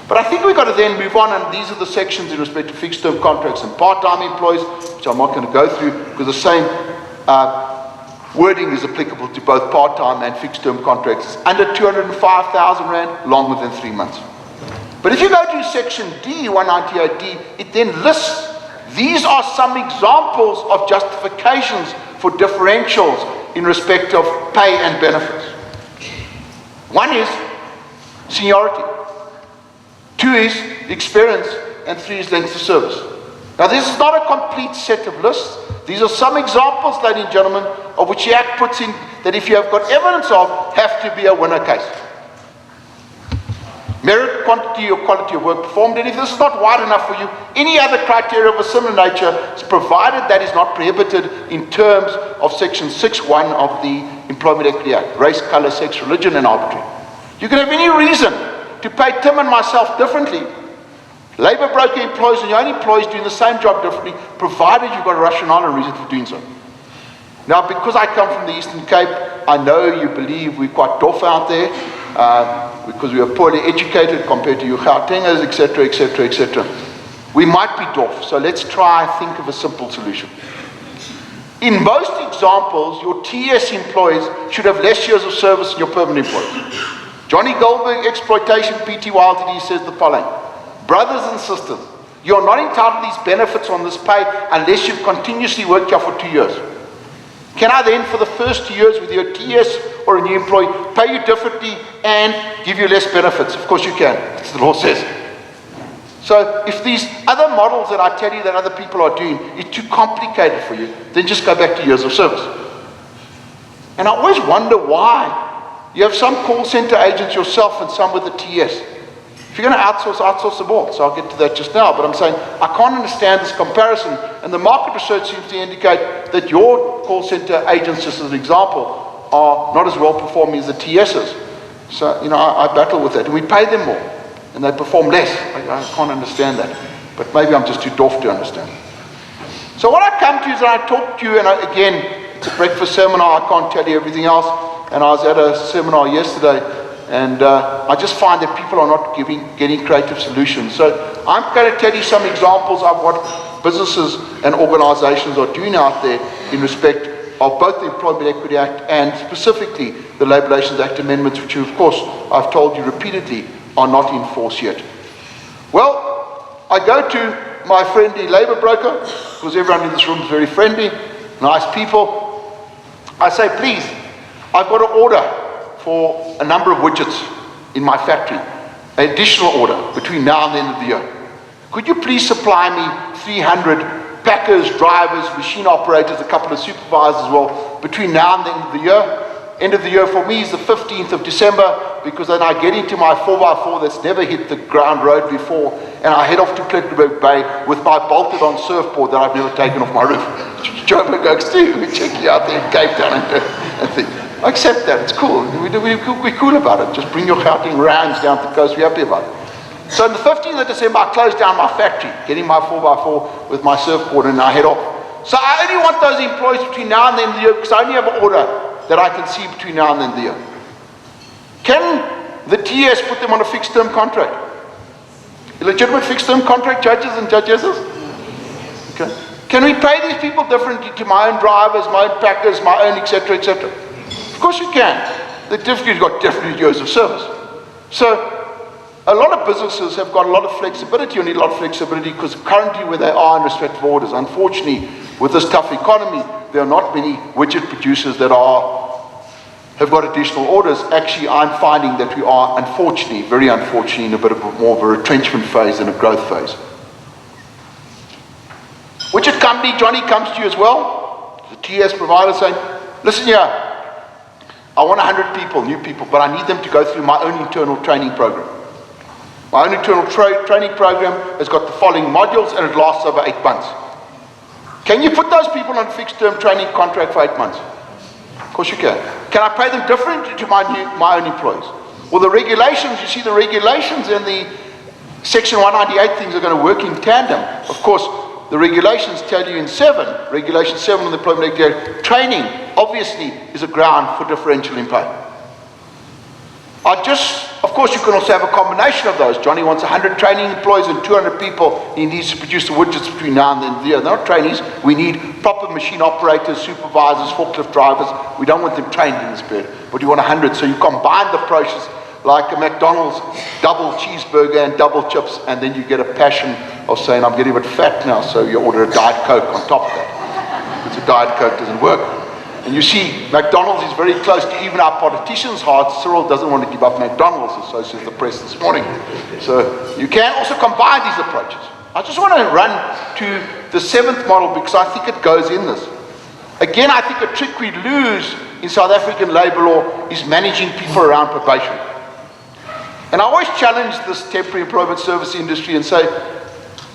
But I think we've got to then move on, and these are the sections in respect to fixed-term contracts and part-time employees, which I'm not going to go through, because the same wording is applicable to both part-time and fixed-term contracts. It's under 205,000 Rand, longer than 3 months. But if you go to section D, 198D, it then lists, these are some examples of justifications for differentials in respect of pay and benefits. One is seniority. 2 is experience, and 3 is length of service. Now, this is not a complete set of lists. These are some examples, ladies and gentlemen, of which the Act puts in that if you have got evidence of, have to be a winner case. Merit, quantity, or quality of work performed, and if this is not wide enough for you, any other criteria of a similar nature is provided that is not prohibited in terms of section 6.1 of the Employment Equity Act, race, colour, sex, religion, and arbitrary. You can have any reason to pay Tim and myself differently. Labour broker employees and your own employees doing the same job differently, provided you've got a rationale and reason for doing so. Now, because I come from the Eastern Cape, I know you believe we're quite tough out there, because we are poorly educated compared to you Gautengers, etc., etc., etc. We might be dwarf, so let's try and think of a simple solution. In most examples, your TS employees should have less years of service than your permanent employees. Johnny Goldberg, Exploitation, Pty Ltd says the following: brothers and sisters, you are not entitled to these benefits on this pay unless you've continuously worked here for 2 years. Can I then, for the first 2 years with your TS or a new employee, pay you differently and give you less benefits? Of course you can, as the law says. So if these other models that I tell you that other people are doing is too complicated for you, then just go back to years of service. And I always wonder why. You have some call center agents yourself and some with the TS. If you're going to outsource them all. So I'll get to that just now. But I'm saying I can't understand this comparison. And the market research seems to indicate that your call center agents, just as an example, are not as well performing as the TSs. So, I battle with that. And we pay them more. And they perform less. I can't understand that. But maybe I'm just too daft to understand. So what I come to is that I talk to you, and again, it's a breakfast seminar. I can't tell you everything else. And I was at a seminar yesterday, and I just find that people are not getting creative solutions. So I'm going to tell you some examples of what businesses and organizations are doing out there in respect of both the Employment Equity Act and specifically the Labour Relations Act amendments, which of course I've told you repeatedly are not in force yet. Well, I go to my friendly labour broker, because everyone in this room is very friendly, nice people. I say, please, I've got an order for a number of widgets in my factory, an additional order between now and the end of the year. Could you please supply me 300 packers, drivers, machine operators, a couple of supervisors as well, between now and the end of the year? End of the year for me is the 15th of December, because then I get into my 4x4 that's never hit the ground road before, and I head off to Plettenberg Bay with my bolted on surfboard that I've never taken off my roof. Joburg goes, Steve, we check you out there in Cape Town and think, I accept that, it's cool. We're cool about it. Just bring your Gauteng rounds down to the coast, we're happy about it. So on the 15th of December, I close down my factory, getting my 4x4 with my surfboard, and I head off. So I only want those employees between now and the end of the year, because I only have an order that I can see between now and the end of the year. Can the TS put them on a fixed term contract? A legitimate fixed term contract, judges and judgesses? Okay. Can we pay these people differently to my own drivers, my own packers, my own etc., etc.? Of course you can. The difficulty, you've got different years of service. So a lot of businesses have got a lot of flexibility, or need a lot of flexibility, because currently where they are in respect of orders, unfortunately, with this tough economy, there are not many widget producers that have got additional orders. Actually, I'm finding that we are, unfortunately, very unfortunately, in a bit of more of a retrenchment phase than a growth phase. Widget company, Johnny comes to you as well, the TS provider, saying, listen here, I want 100 people, new people, but I need them to go through my own internal training program. My own internal training program has got the following modules, and it lasts over 8 months. Can you put those people on a fixed term training contract for 8 months? Of course you can. Can I pay them differently to my own employees? Well, the regulations, you see the regulations and the Section 198 things are going to work in tandem. Of course, the regulations tell you in Regulation 7 of the Employment Act, training obviously is a ground for differential in pay. Of course, you can also have a combination of those. Johnny wants 100 training employees and 200 people. He needs to produce the widgets between now and the end of the year. They're not trainees. We need proper machine operators, supervisors, forklift drivers. We don't want them trained in this period, but you want 100. So you combine the process like a McDonald's double cheeseburger and double chips, and then you get a passion of saying, I'm getting a bit fat now, so you order a Diet Coke on top of that. Because a Diet Coke doesn't work. And you see, McDonald's is very close to even our politicians' hearts. Cyril doesn't want to give up McDonald's, so says the press this morning. So you can also combine these approaches. I just want to run to the 7th model, because I think it goes in this. Again, I think a trick we lose in South African labour law is managing people around probation. And I always challenge this temporary employment service industry and say,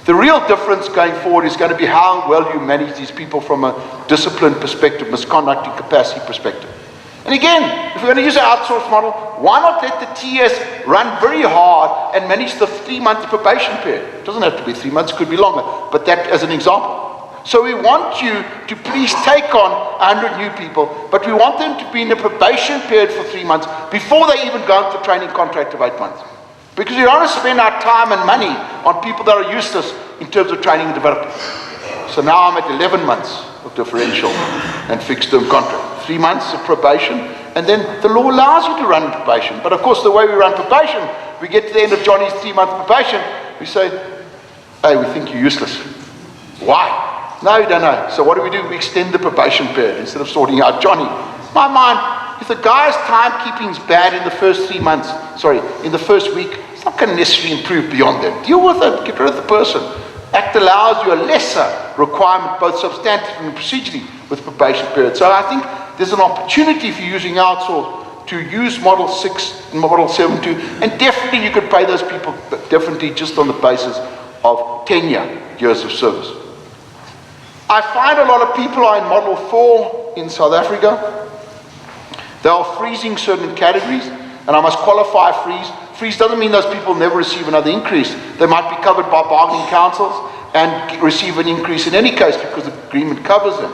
the real difference going forward is going to be how well you manage these people from a discipline perspective, misconduct and capacity perspective. And again, if we're going to use an outsource model, why not let the TS run very hard and manage the 3-month probation period? It doesn't have to be 3 months, it could be longer, but that as an example. So we want you to please take on 100 new people, but we want them to be in a probation period for 3 months before they even go into the training contract of 8 months. Because we don't want to spend our time and money on people that are useless in terms of training and development. So now I'm at 11 months of differential and fixed term contract, 3 months of probation, and then the law allows you to run probation. But of course, the way we run probation, we get to the end of Johnny's 3-month probation, we say, hey, we think you're useless. Why? No, you don't know. So what do? We extend the probation period instead of sorting out Johnny. My mind, if the guy's timekeeping is bad in the first 3 months, in the first week, it's not going to necessarily improve beyond that. Deal with it, get rid of the person. Act allows you a lesser requirement, both substantively and procedurally, with probation period. So I think there's an opportunity if you're using outsource to use Model 6 and Model 7.2, and definitely you could pay those people differently just on the basis of tenure, years of service. I find a lot of people are in Model 4 in South Africa. They are freezing certain categories, and I must qualify freeze. Freeze doesn't mean those people never receive another increase. They might be covered by bargaining councils and receive an increase in any case because the agreement covers them.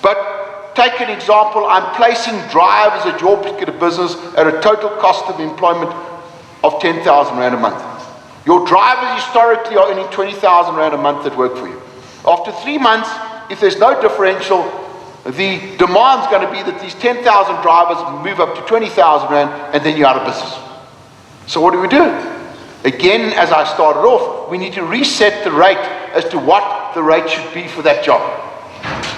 But take an example, I'm placing drivers at your particular business at a total cost of employment of 10,000 Rand a month. Your drivers historically are earning 20,000 Rand a month that work for you. After 3 months, if there's no differential, the demand's going to be that these 10,000 drivers move up to 20,000 Rand, and then you're out of business. So what do? Again, as I started off, we need to reset the rate as to what the rate should be for that job.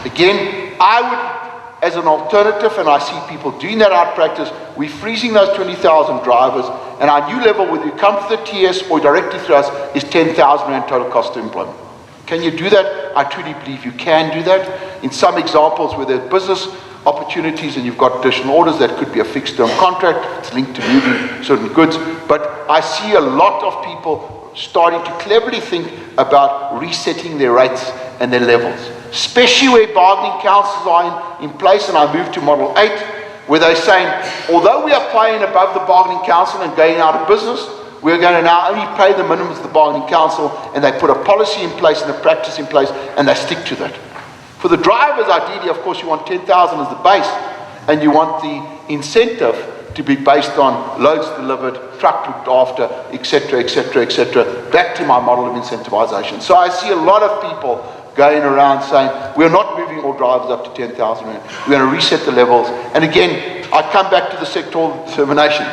Again, I would, as an alternative, and I see people doing that out of practice, we're freezing those 20,000 drivers, and our new level, whether you come to the TS or directly through us, is 10,000 Rand total cost of employment. Can you do that? I truly believe you can do that. In some examples where there's business opportunities and you've got additional orders, that could be a fixed term contract, it's linked to moving certain goods. But I see a lot of people starting to cleverly think about resetting their rates and their levels, especially where bargaining councils are in place, and I move to Model 8, where they're saying, although we are paying above the bargaining council and going out of business, we're going to now only pay the minimums of the bargaining council, and they put a policy in place and a practice in place, and they stick to that. For the drivers, ideally, of course, you want 10,000 as the base, and you want the incentive to be based on loads delivered, truck looked after, etc., etc., etc., back to my model of incentivization. So I see a lot of people going around saying, we're not moving all drivers up to 10,000 Rand. We're going to reset the levels. And again, I come back to the sectoral determination.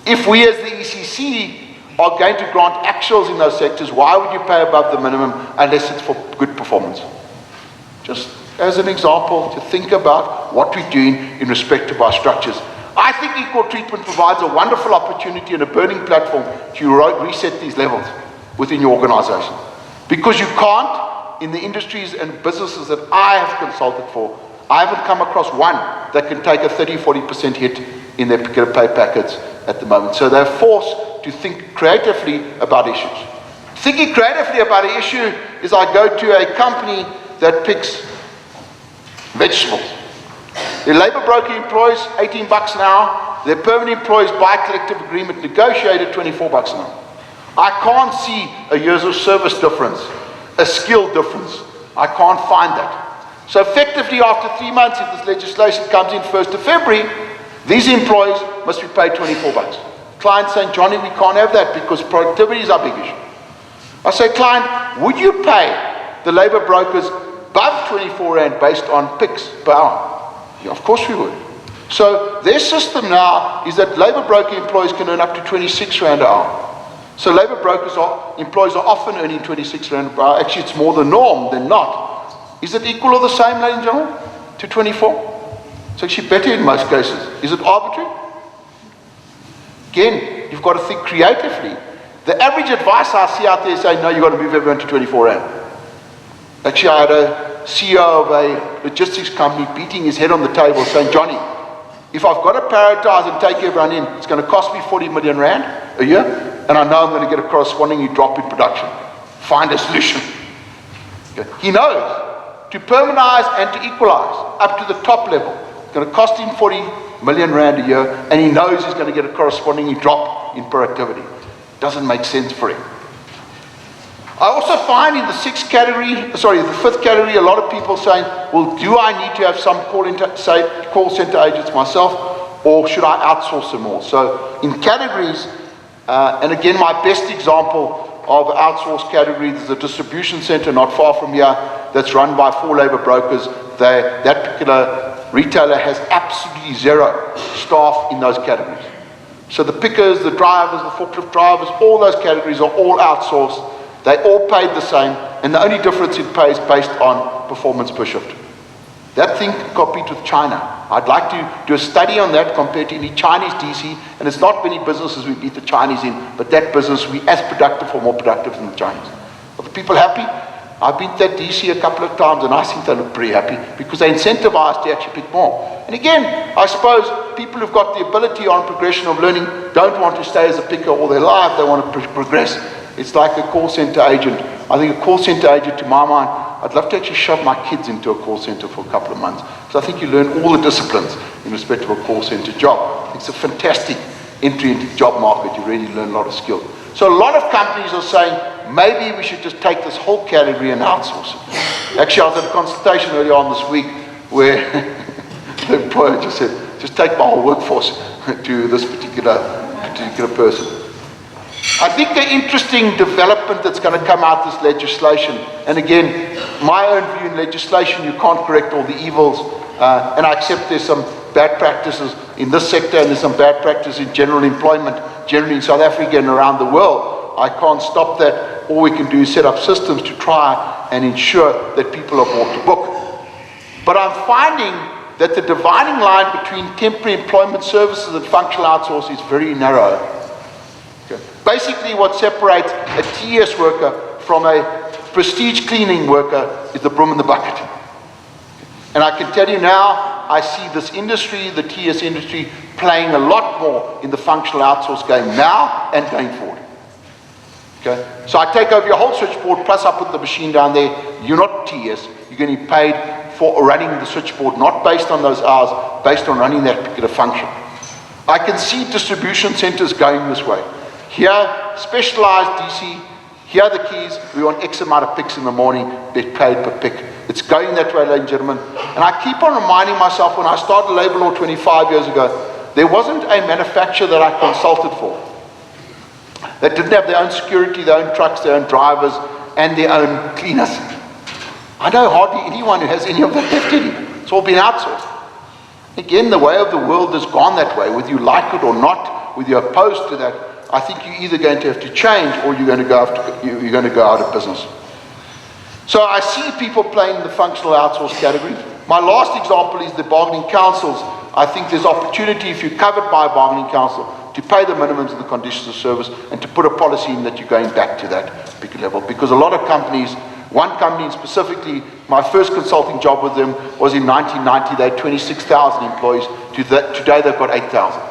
If we as the ECC are going to grant actuals in those sectors, why would you pay above the minimum unless it's for good performance? Just as an example, to think about what we're doing in respect of our structures. I think equal treatment provides a wonderful opportunity and a burning platform to reset these levels within your organization. Because you can't, in the industries and businesses that I have consulted for, I haven't come across one that can take a 30-40% hit in their particular pay packets at the moment. So they're forced to think creatively about issues. Thinking creatively about an issue is I go to a company that picks vegetables. Their labor broker employs $18 an hour. Their permanent employees by collective agreement negotiated $24 an hour. I can't see a years of service difference, a skill difference. I can't find that. So effectively, after 3 months, if this legislation comes in 1st of February, these employees must be paid $24. Client saying, Johnny, we can't have that because productivity is our big issue. I say, client, would you pay the labor brokers above 24 Rand based on picks per hour? Yeah, of course we would. So their system now is that labor broker employees can earn up to 26 Rand an hour. So labor brokers employees are often earning 26 Rand per hour. Actually, it's more the norm than not. Is it equal or the same, ladies and gentlemen, to 24? It's actually better in most cases. Is it arbitrary? Again, you've got to think creatively. The average advice I see out there is saying, no, you've got to move everyone to 24 Rand. Actually, I had a CEO of a logistics company beating his head on the table saying, Johnny, if I've got to prioritize and take everyone in, it's going to cost me 40 million Rand a year, and I know I'm going to get a corresponding drop in production. Find a solution. Okay. He knows to permanize and to equalize up to the top level, it's going to cost him 40 million Rand a year, and he knows he's going to get a corresponding drop in productivity. Doesn't make sense for him. I also find in the fifth category, a lot of people saying, well, do I need to have some call center agents myself, or should I outsource them all? So in categories, and again, my best example of outsourced category. There's a distribution center not far from here that's run by 4 labor brokers. That particular retailer has absolutely 0 staff in those categories. So the pickers, the drivers, the forklift drivers, all those categories are all outsourced. They all paid the same, and the only difference in pay is based on performance per shift. That thing can compete with China. I'd like to do a study on that compared to any Chinese DC, and it's not many businesses we beat the Chinese in, but that business we as productive or more productive than the Chinese. Are the people happy? I've been to that DC a couple of times, and I think they look pretty happy because they're incentivized to actually pick more. And again, I suppose people who've got the ability on progression of learning don't want to stay as a picker all their life. They want to progress. It's like a call center agent. I think a call center agent, to my mind, I'd love to actually shove my kids into a call center for a couple of months. So I think you learn all the disciplines in respect of a call center job. It's a fantastic entry into the job market. You really learn a lot of skills. So a lot of companies are saying, maybe we should just take this whole category and outsource it. Actually, I was at a consultation earlier on this week where the employer just said, just take my whole workforce to this particular person. I think the interesting development that's going to come out this legislation, and again, my own view in legislation, you can't correct all the evils, and I accept there's some bad practices in this sector and there's some bad practices in general employment, generally in South Africa and around the world. I can't stop that. All we can do is set up systems to try and ensure that people are brought to book. But I'm finding that the dividing line between temporary employment services and functional outsourcing is very narrow. Okay. Basically, what separates a TS worker from a prestige cleaning worker is the broom and the bucket. And I can tell you now, I see this industry, the TS industry, playing a lot more in the functional outsource game now and going forward. Okay? So I take over your whole switchboard, plus I put the machine down there. You're not TS. You're going to be paid for running the switchboard, not based on those hours, based on running that particular function. I can see distribution centers going this way. Here, specialized DC, here are the keys, we want X amount of picks in the morning, get paid per pick. It's going that way, ladies and gentlemen. And I keep on reminding myself, when I started labor law 25 years ago, there wasn't a manufacturer that I consulted for that didn't have their own security, their own trucks, their own drivers, and their own cleaners. I know hardly anyone who has any of that left in it. It's all been outsourced. Again, the way of the world has gone that way, whether you like it or not, whether you're opposed to that. I think you're either going to have to change or you're going to go out of business. So I see people playing the functional outsource category. My last example is the bargaining councils. I think there's opportunity, if you're covered by a bargaining council, to pay the minimums and the conditions of service and to put a policy in that you're going back to that particular level. Because a lot of companies, one company specifically, my first consulting job with them was in 1990. They had 26,000 employees. Today they've got 8,000.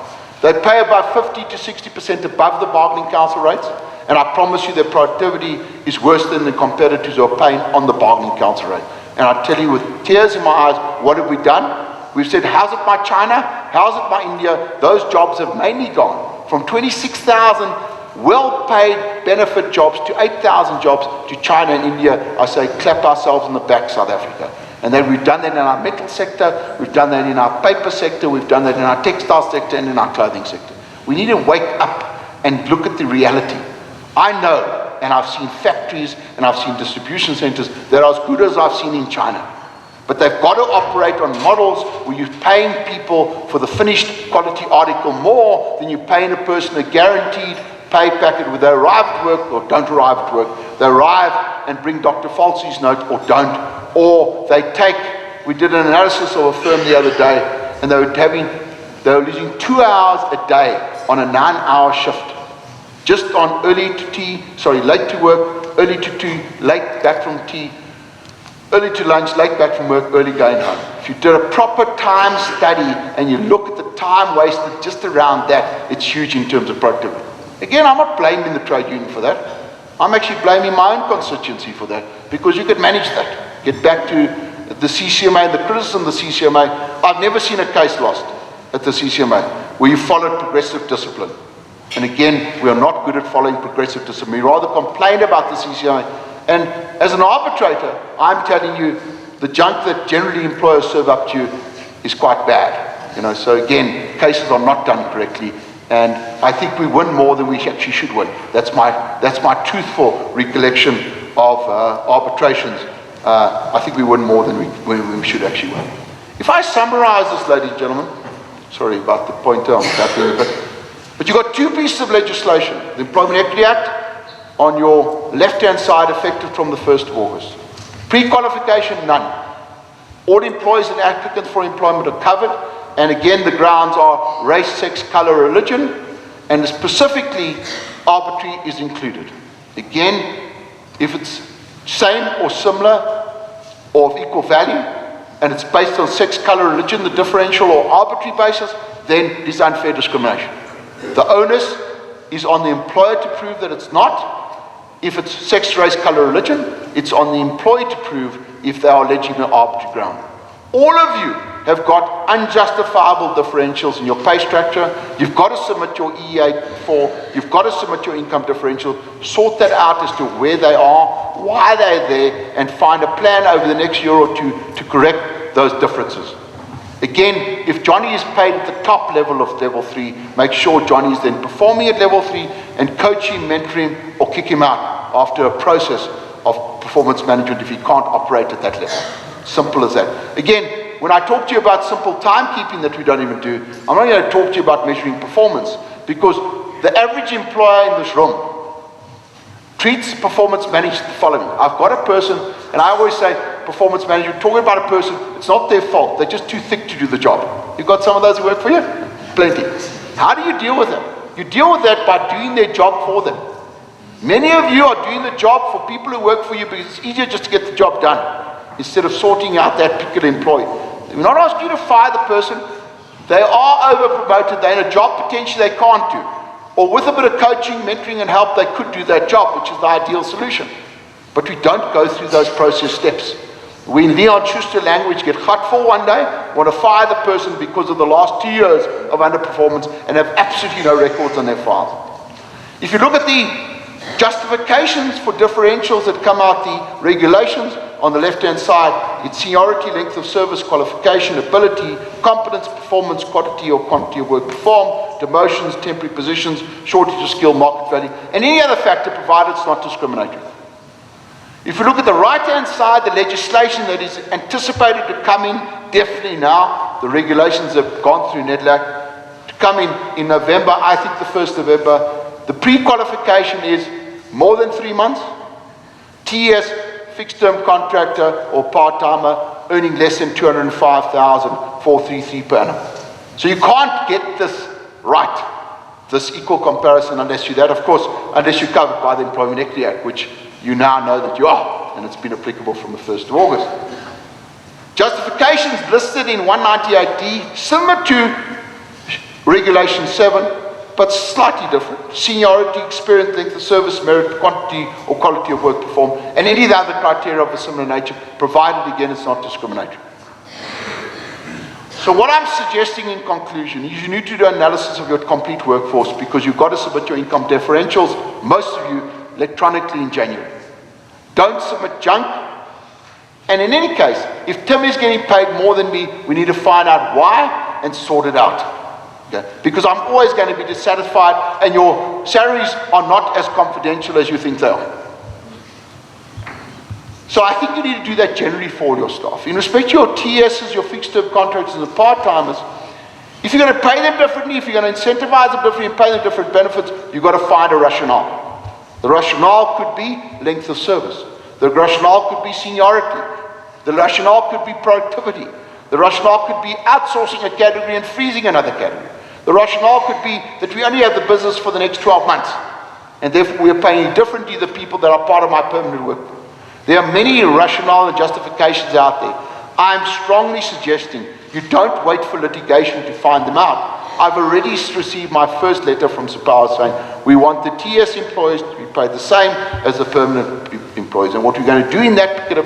They pay about 50 to 60% above the bargaining council rates, and I promise you their productivity is worse than the competitors who are paying on the bargaining council rate. And I tell you with tears in my eyes, what have we done? We've said, how's it by China? How's it by India? Those jobs have mainly gone from 26,000 well-paid benefit jobs to 8,000 jobs to China and India. I say, clap ourselves on the back, South Africa. And then we've done that in our metal sector, we've done that in our paper sector, we've done that in our textile sector and in our clothing sector. We need to wake up and look at the reality. I know, and I've seen factories and I've seen distribution centers that are as good as I've seen in China. But they've got to operate on models where you're paying people for the finished quality article more than you're paying a person a guaranteed pay packet where they arrive at work or don't arrive at work. They arrive and bring Dr. Falsey's note or don't. Or they take, we did an analysis of a firm the other day, and they were losing 2 hours a day on a 9-hour shift. Just on late to work, early to tea, late back from tea, early to lunch, late back from work, early going home. If you did a proper time study and you look at the time wasted just around that, it's huge in terms of productivity. Again, I'm not blaming the trade union for that. I'm actually blaming my own constituency for that, because you could manage that. Get back to the CCMA and the criticism of the CCMA. I've never seen a case lost at the CCMA where you followed progressive discipline. And again, we are not good at following progressive discipline. We rather complain about the CCMA. And as an arbitrator, I'm telling you, the junk that generally employers serve up to you is quite bad. So again, cases are not done correctly. And I think we win more than we actually should win. That's my truthful recollection of arbitrations. I think we win more than we should actually win. If I summarize this, ladies and gentlemen, sorry about the pointer, I'm tapping, but you've got two pieces of legislation. The Employment Equity Act on your left-hand side, effective from the 1st of August. Pre-qualification, none. All employees and applicants for employment are covered, and again the grounds are race, sex, color, religion, and specifically arbitrary is included. Again, if it's same or similar or of equal value, and it's based on sex, color, religion, the differential or arbitrary basis, then it is unfair discrimination. The onus is on the employer to prove that it's not. If it's sex, race, color, religion, it's on the employee to prove if they are alleging an arbitrary ground. All of you have got unjustifiable differentials in your pay structure. You've got to submit your EEA form. You've got to submit your income differential. Sort that out as to where they are, why they're there, and find a plan over the next year or two to correct those differences. Again, if Johnny is paid at the top level of level 3, make sure Johnny is then performing at level 3 and coach him, mentor him, or kick him out after a process of performance management if he can't operate at that level. Simple as that. Again, when I talk to you about simple timekeeping that we don't even do, I'm not going to talk to you about measuring performance, because the average employer in this room treats performance management the following. I've got a person, and I always say, performance management, talking about a person, it's not their fault. They're just too thick to do the job. You've got some of those who work for you? Plenty. How do you deal with them? You deal with that by doing their job for them. Many of you are doing the job for people who work for you because it's easier just to get the job done instead of sorting out that particular employee. We're not asking you to fire the person. They are over-promoted. They're in a job potentially they can't do. Or with a bit of coaching, mentoring, and help, they could do that job, which is the ideal solution. But we don't go through those process steps. We, in Leon Schuster language, get hot for one day, want to fire the person because of the last 2 years of underperformance, and have absolutely no records on their files. If you look at the justifications for differentials that come out the regulations, on the left-hand side, it's seniority, length of service, qualification, ability, competence, performance, quantity or quantity of work performed, demotions, temporary positions, shortage of skill, market value, and any other factor provided it's not discriminatory. If you look at the right-hand side, the legislation that is anticipated to come in definitely now, the regulations have gone through NEDLAC, to come in November, I think the 1st of November. The pre-qualification is more than 3 months. TS, fixed-term contractor or part-timer earning less than 205,433 per annum. So you can't get this right, this equal comparison, unless you're that, of course, unless you're covered by the Employment Equity Act, which you now know that you are, and it's been applicable from the 1st of August. Justifications listed in 198D, similar to Regulation 7, but slightly different. Seniority, experience, length of service, merit, quantity or quality of work performed, and any of the other criteria of a similar nature, provided again it's not discriminatory. So what I'm suggesting in conclusion is you need to do analysis of your complete workforce, because you've got to submit your income differentials, most of you, electronically in January. Don't submit junk. And in any case, if Tim is getting paid more than me, we need to find out why and sort it out. Okay? Because I'm always going to be dissatisfied, and your salaries are not as confidential as you think they are. So I think you need to do that generally for all your staff. In respect to your TSs, your fixed-term contractors, and the part-timers, if you're going to pay them differently, if you're going to incentivize them differently and pay them different benefits, you've got to find a rationale. The rationale could be length of service. The rationale could be seniority. The rationale could be productivity. The rationale could be outsourcing a category and freezing another category. The rationale could be that we only have the business for the next 12 months, and therefore we are paying differently the people that are part of my permanent work. There are many rationale and justifications out there. I'm strongly suggesting you don't wait for litigation to find them out. I've already received my first letter from SAPOA saying we want the TS employees to be paid the same as the permanent employees. And what we're going to do in that particular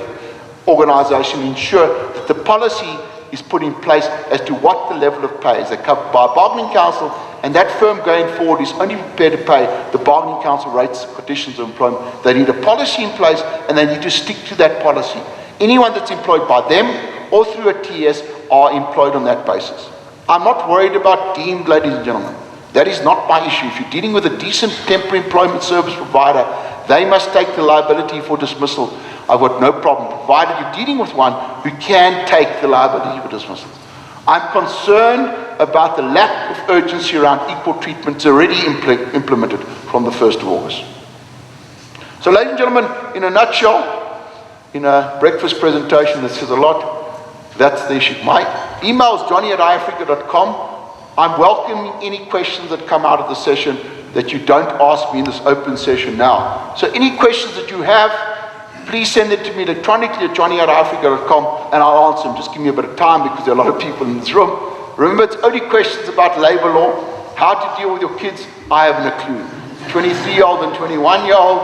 organisation, ensure that the policy is put in place as to what the level of pay is. They're covered by a bargaining council, and that firm going forward is only prepared to pay the bargaining council rates, conditions of employment. They need a policy in place, and they need to stick to that policy. Anyone that's employed by them or through a TS are employed on that basis. I'm not worried about deemed, ladies and gentlemen. That is not my issue. If you're dealing with a decent temporary employment service provider, they must take the liability for dismissal. I've got no problem, provided you're dealing with one who can take the liability for dismissal. I'm concerned about the lack of urgency around equal treatment. It's already implemented from the 1st of August. So, ladies and gentlemen, in a nutshell, in a breakfast presentation that says a lot, that's the issue. My email is johnny@iafrica.com. I'm welcoming any questions that come out of the session that you don't ask me in this open session now. So any questions that you have, please send it to me electronically at johnny@iafrica.com and I'll answer them. Just give me a bit of time because there are a lot of people in this room. Remember, it's only questions about labor law, how to deal with your kids. I haven't a clue. 23-year-old and 21-year-old.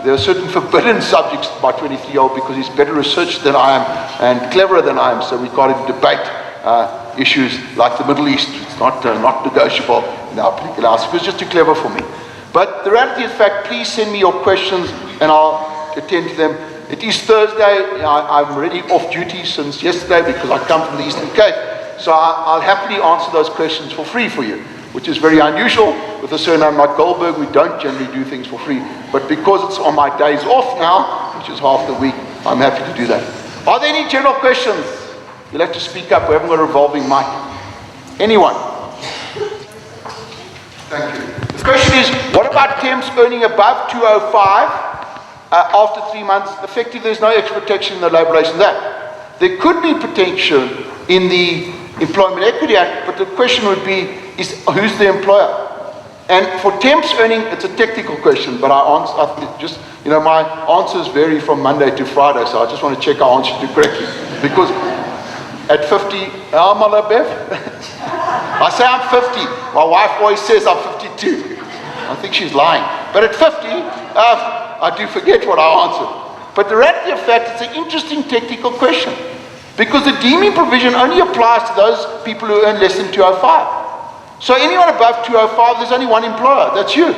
There are certain forbidden subjects by 23-year-old because he's better researched than I am and cleverer than I am, so we can't even debate issues like the Middle East. It's not negotiable in our political house. It was just too clever for me. But the reality is, fact, please send me your questions and I'll attend to them. It is Thursday. I'm already off duty since yesterday because I come from the Eastern Cape. So I'll happily answer those questions for free for you, which is very unusual. With a surname like Goldberg, we don't generally do things for free. But because it's on my days off now, which is half the week, I'm happy to do that. Are there any general questions? You'll have to speak up. We haven't got a revolving mic. Anyone? Thank you. The question is, what about temps earning above 205 after 3 months? Effectively, there's no extra protection in the Labour Relations Act. There could be potential in the Employment Equity Act, but the question would be, who's the employer? And for temps earning, it's a technical question, but my answers vary from Monday to Friday, so I just want to check I answered you correctly. Because at 50, Bev? I say I'm 50. My wife always says I'm 52. I think she's lying. But at 50, I do forget what I answered. But the reality of fact, it's an interesting technical question. Because the deeming provision only applies to those people who earn less than 205. So anyone above 205, there's only one employer, that's you.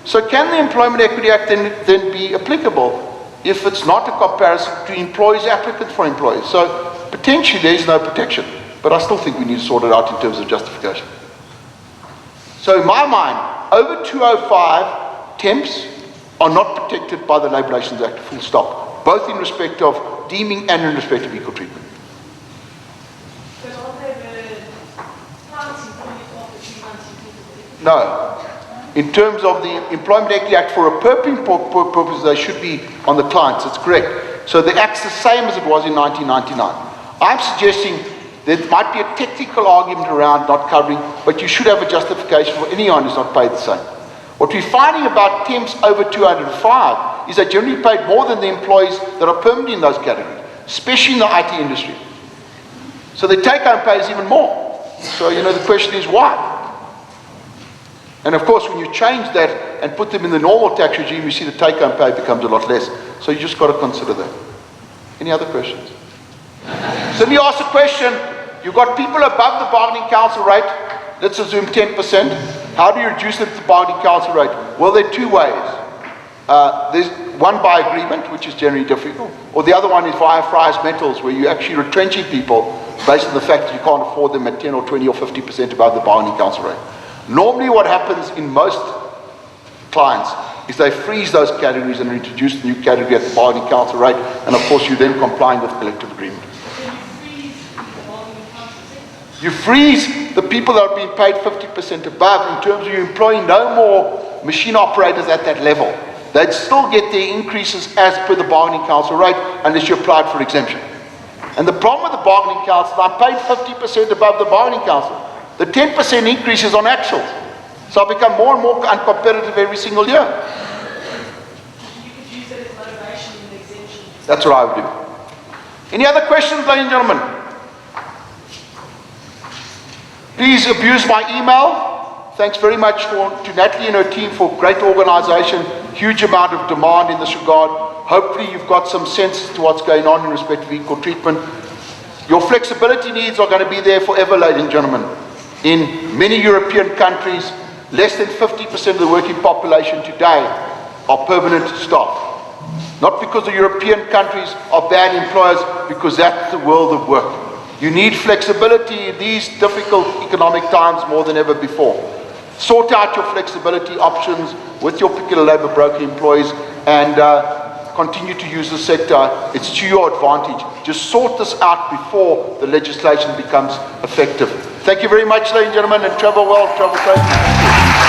So can the Employment Equity Act then be applicable if it's not a comparison to employees, applicants for employees? So potentially there is no protection, but I still think we need to sort it out in terms of justification. So in my mind, over 205 temps are not protected by the Labour Relations Act, full stop, both in respect of deeming and in respect of equal treatment. No. In terms of the Employment Equity Act, for a purpose, they should be on the clients. That's correct. So the Act's the same as it was in 1999. I'm suggesting there might be a technical argument around not covering, but you should have a justification for anyone who's not paid the same. What we're finding about temps over 205 is they're generally paid more than the employees that are permanently in those categories, especially in the IT industry. So the take-home pay is even more. So, the question is why? And of course, when you change that and put them in the normal tax regime, you see the take-home pay becomes a lot less. So you just got to consider that. Any other questions? So let me ask a question. You've got people above the bargaining council rate. Let's assume 10%. How do you reduce it to the bargaining council rate? Well, there are two ways. There's one by agreement, which is generally difficult, or the other one is via Fry's Metals, where you're actually retrenching people based on the fact that you can't afford them at 10 or 20 or 50% above the bargaining council rate. Normally what happens in most clients is they freeze those categories and introduce the new category at the bargaining council rate, and of course you're then complying with collective agreement. You freeze the people that are being paid 50% above in terms of you employing no more machine operators at that level. They'd still get their increases as per the bargaining council rate unless you applied for exemption. And the problem with the bargaining council, I'm paid 50% above the bargaining council. The 10% increase is on actuals. So I become more and more uncompetitive every single year. You could use that as motivation in the exemption. That's what I would do. Any other questions, ladies and gentlemen? Please abuse my email. Thanks very much to Natalie and her team for great organization. Huge amount of demand in this regard. Hopefully you've got some sense to what's going on in respect of equal treatment. Your flexibility needs are going to be there forever, ladies and gentlemen. In many European countries, less than 50% of the working population today are permanent staff. Not because the European countries are bad employers, because that's the world of work. You need flexibility in these difficult economic times more than ever before. Sort out your flexibility options with your particular labour broker employees, and continue to use the sector. It's to your advantage. Just sort this out before the legislation becomes effective. Thank you very much, ladies and gentlemen, and travel well, travel safe.